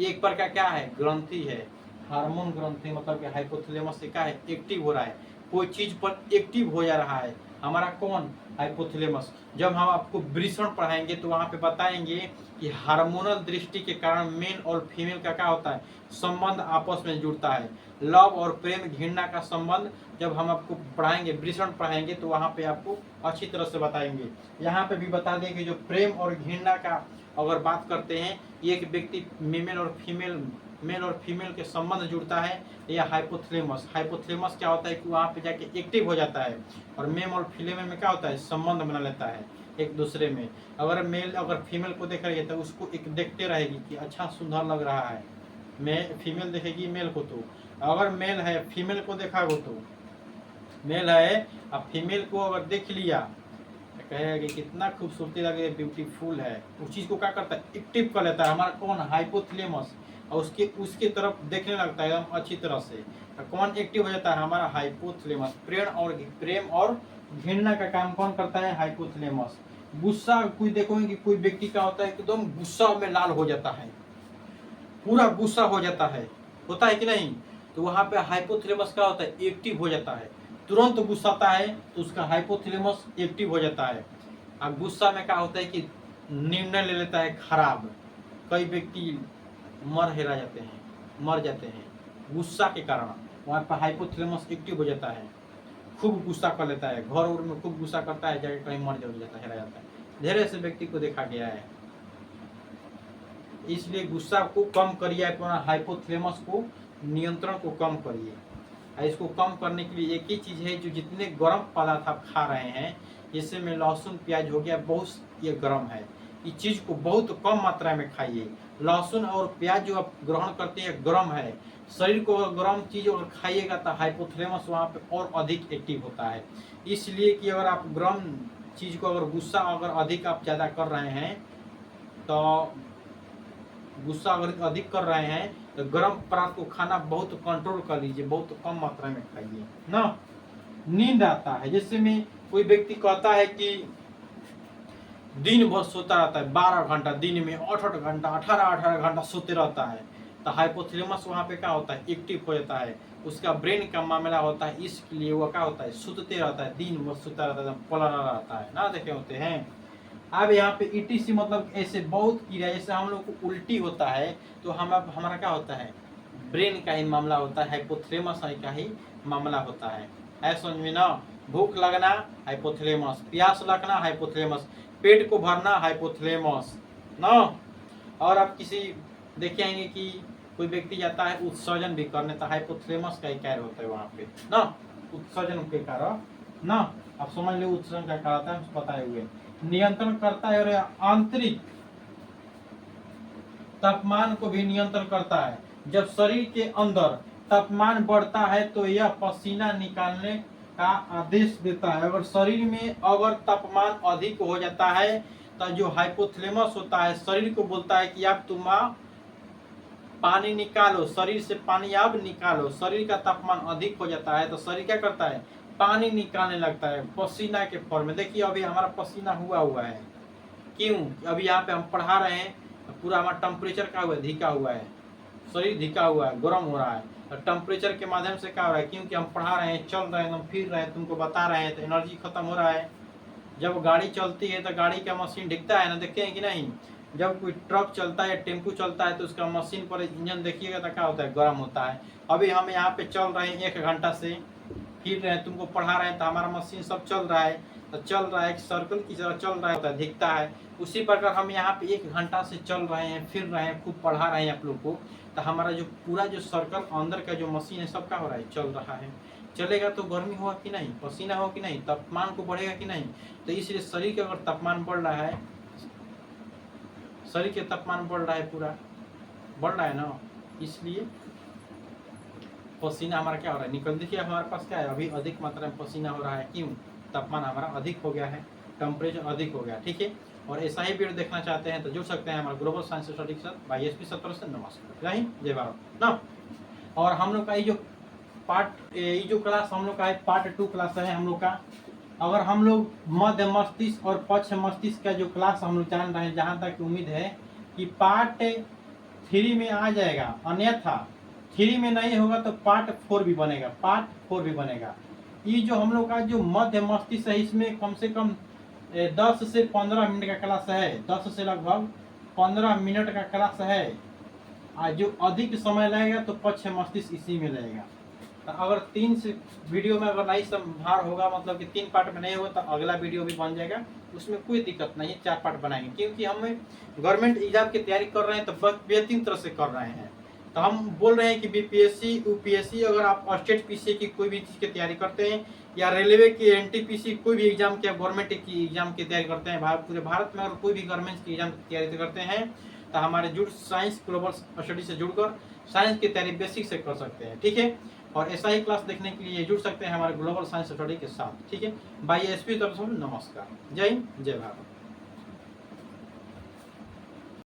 एक पर का क्या है, ग्रंथि है, हार्मोन ग्रंथि, मतलब कि हाइपोथैलेमस से क्या है, एक्टिव हो रहा है, कोई चीज पर एक्टिव हो जा रहा है हमारा कौन, हाइपोथैलेमस। जब हम आपको वृषण पढ़ाएंगे तो वहाँ पे बताएंगे कि हार्मोनल दृष्टि के कारण मेल और फीमेल का क्या होता है, संबंध आपस में जुड़ता है। लव और प्रेम घृणा का संबंध जब हम आपको पढ़ाएंगे, वृषण पढ़ाएंगे, तो वहाँ पे आपको अच्छी तरह से बताएंगे। यहाँ पे भी बता दें कि जो प्रेम और घृणा का अगर बात करते हैं, एक व्यक्ति मेल और फीमेल के संबंध जुड़ता है, या हाइपोथैलेमस। हाइपोथैलेमस क्या होता है कि वहाँ पे जाके एक्टिव हो जाता है, और मेल और फीमेल में क्या होता है, संबंध बना लेता है एक दूसरे में। अगर मेल अगर फीमेल को देख रही है तो उसको एक देखते रहेगी कि अच्छा सुंदर लग रहा है, फीमेल देखेगी मेल को, तो अगर मेल है फीमेल को देखा हो, तो मेल है अब फीमेल को अगर देख लिया तो कहेगा कि कितना खूबसूरती लग रही है, ब्यूटीफुल है, उस चीज को क्या करता है, एक्टिव कर लेता है हमारा कौन, हाइपोथैलेमस, और उसके तरफ देखने लगता है एकदम अच्छी तरह से। कौन एक्टिव हो जाता है, हमारा हाइपोथैलेमस। प्रेम और घृणा का काम कौन करता है, हाइपोथैलेमस। गुस्सा, कोई देखोगे कि कोई व्यक्ति का होता है एकदम गुस्सा में लाल हो जाता है, पूरा गुस्सा हो जाता है, होता है कि नहीं, तो वहां पे हाइपोथैलेमस क्या होता है, एक्टिव हो जाता है, तुरंत गुस्साता है तो उसका हाइपोथैलेमस एक्टिव हो जाता है। अब गुस्सा में क्या होता है कि निर्णय ले लेता है खराब, कई व्यक्ति मर जाते हैं गुस्सा के कारण, वहाँ पर हाइपोथैलेमस एक्टिव हो जाता है, खूब गुस्सा कर लेता है, घर उर में खूब गुस्सा करता है, जाके कहीं मर जाता है, हेरा जाता है। ढेर ऐसे व्यक्ति को देखा गया है। इसलिए गुस्सा को कम करिए, अपना हाइपोथैलेमस को नियंत्रण को कम करिए। इसको कम करने के लिए एक ही चीज है, जो जितने गर्म पदार्थ आप खा रहे हैं, जैसे में लहसुन प्याज हो गया, बहुत ये गर्म है, इस चीज को बहुत कम मात्रा में खाइए। लहसुन और प्याज जो आप ग्रहण करते हैं गर्म है, शरीर को अगर गर्म चीज अगर खाइएगा तो हाइपोथैलेमस वहाँ पे और अधिक एक्टिव होता है। इसलिए कि अगर आप गर्म चीज को अगर गुस्सा अगर अधिक आप ज्यादा कर रहे हैं, तो गुस्सा अगर अधिक कर रहे हैं तो गर्म पदार्थ को खाना बहुत कंट्रोल कर लीजिए, बहुत कम मात्रा में खाइए ना। नींद आता है, जैसे में कोई व्यक्ति कहता है कि दिन भर सोता रहता है, 12 घंटा दिन में, 8 घंटा 18 घंटा सोते रहता है, तो हाइपोथैलेमस वहाँ पे क्या होता है, एक्टिव हो जाता है, उसका ब्रेन का मामला होता है, इसलिए वो क्या होता है, सुतते रहता है, दिन भर सोता रहता है, पलरा रहता है ना, देखे होते हैं। अब यहाँ पे ईटीसी मतलब ऐसे बहुत क्रिया, जैसे हम लोग को उल्टी होता है तो हमारा क्या होता है, ब्रेन का ही मामला होता है, हाइपोथैलेमस का ही मामला होता है। समझ में ना, भूख लगना हाइपोथैलेमस, प्यास लगना हाइपोथैलेमस, पेट को भरना हाइपोथैलेमस ना। और आप किसी देखे आएंगे कि कोई व्यक्ति जाता है उत्सर्जन भी करने, तो हाइपोथैलेमस का ही कार्य होता है वहाँ पे ना, उत्सर्जन के कारण ना, आप समझ लो उत्सर्जन क्या कहलाता है, बताए हुए नियंत्रण करता है और आंतरिक तापमान को भी नियंत्रण करता है। जब शरीर के अंदर तापमान बढ़ता है तो यह पसीना निकालने का आदेश देता है। अगर शरीर में अगर तापमान अधिक हो जाता है तो जो हाइपोथैलेमस होता है शरीर को बोलता है कि अब तुम पानी निकालो, शरीर से पानी अब निकालो। शरीर का तापमान अधिक हो जाता है तो शरीर क्या करता है, पानी निकालने लगता है पसीना के फॉर्म में। देखिए अभी हमारा पसीना हुआ है, क्यों, अभी यहाँ पे हम पढ़ा रहे हैं, पूरा हमारा टेम्परेचर क्या हुआ है, धिका हुआ है, शरीर धिका हुआ है, गर्म हो रहा है। और टेम्परेचर के माध्यम से क्या हो रहा है, क्योंकि हम पढ़ा रहे हैं, चल रहे हैं, हम फिर रहे हैं, तुमको बता रहे हैं, तो एनर्जी खत्म हो रहा है। जब गाड़ी चलती है तो गाड़ी का मशीन दिखता है ना, देखते हैं कि नहीं। जब कोई ट्रक चलता है, टेम्पू चलता है तो उसका मशीन पर इंजन देखिएगा तो क्या होता है, गर्म होता है। अभी हम यहाँ पे चल रहे हैं 1 घंटा से, फिर रहे हैं, तुमको पढ़ा रहे हैं, तो हमारा मशीन सब चल रहा है, तो चल रहा है, एक सर्कल की तरह चल रहा है, दिखता है। उसी प्रकार हम यहाँ पे 1 घंटा से चल रहे हैं, फिर रहे हैं, खूब पढ़ा रहे हैं आप लोग को, तो हमारा जो पूरा जो सर्कल अंदर का जो मशीन है सब क्या हो रहा है, चल रहा है। चलेगा तो गर्मी होगा कि नहीं, पसीना होगा कि नहीं, तापमान को बढ़ेगा कि नहीं। तो इसलिए शरीर का अगर तापमान बढ़ रहा है, शरीर के तापमान बढ़ रहा है, पूरा बढ़ रहा है ना, इसलिए पसीना हमारा क्या हो रहा है, निकल। देखिए हमारे पास क्या है, अभी अधिक मात्रा में पसीना हो रहा है, क्यों, तापमान हमारा अधिक हो गया है, टेम्परेचर अधिक हो गया, ठीक है। और ऐसा ही वीडियो देखना चाहते हैं तो जुड़ सकते हैं हमारे ग्लोबल साइंस स्टडी के साथ बाई एसपी सत्र से। नमस्कार, जय हिंद, जय भारत ना। और हम लोग का ये जो क्लास हम लोग का है, पार्ट 2 क्लास है हम लोग का। अगर हम लोग मध्य मस्तिष्क और पक्ष मस्तिष्क का जो क्लास हम लोग जान रहे हैं, जहाँ तक उम्मीद है कि पार्ट 3 में आ जाएगा, अन्यथा 3 में नहीं होगा तो पार्ट 4 भी बनेगा, पार्ट 4 भी बनेगा। ये जो हम लोग का जो मध्य मस्तिष्क है, इसमें कम से कम 10 से 15 मिनट का क्लास है, 10 से लगभग 15 मिनट का क्लास है। जो अधिक समय लगेगा तो पक्ष मस्तिष्क इसी में लगेगा। तो अगर 3 से वीडियो में अगर नहीं संभार होगा, मतलब कि 3 पार्ट में नहीं होगा, तो अगला वीडियो भी बन जाएगा, उसमें कोई दिक्कत नहीं है, 4 पार्ट बनाएंगे। क्योंकि हम गवर्नमेंट एग्जाम की तैयारी कर रहे हैं तो बेहतरीन तरह से कर रहे हैं। तो हम बोल रहे हैं कि बीपीएससी यूपीएससी, अगर आप स्टेट पीसी की कोई भी चीज़ की तैयारी करते हैं, या रेलवे की एनटीपीसी कोई भी एग्जाम की, गवर्नमेंट की एग्जाम की तैयारी करते हैं, पूरे भारत में अगर कोई भी गवर्नमेंट की एग्जाम की तैयारी करते हैं, तो हमारे साइंस ग्लोबल स्टडी से जुड़कर साइंस की तैयारी बेसिक से कर सकते हैं, ठीक है। और ऐसा ही क्लास देखने के लिए जुड़ सकते हैं हमारे ग्लोबल साइंस स्टडी के साथ, ठीक है। बाई एसपी तरफ से नमस्कार, जय हिंद, जय भारत।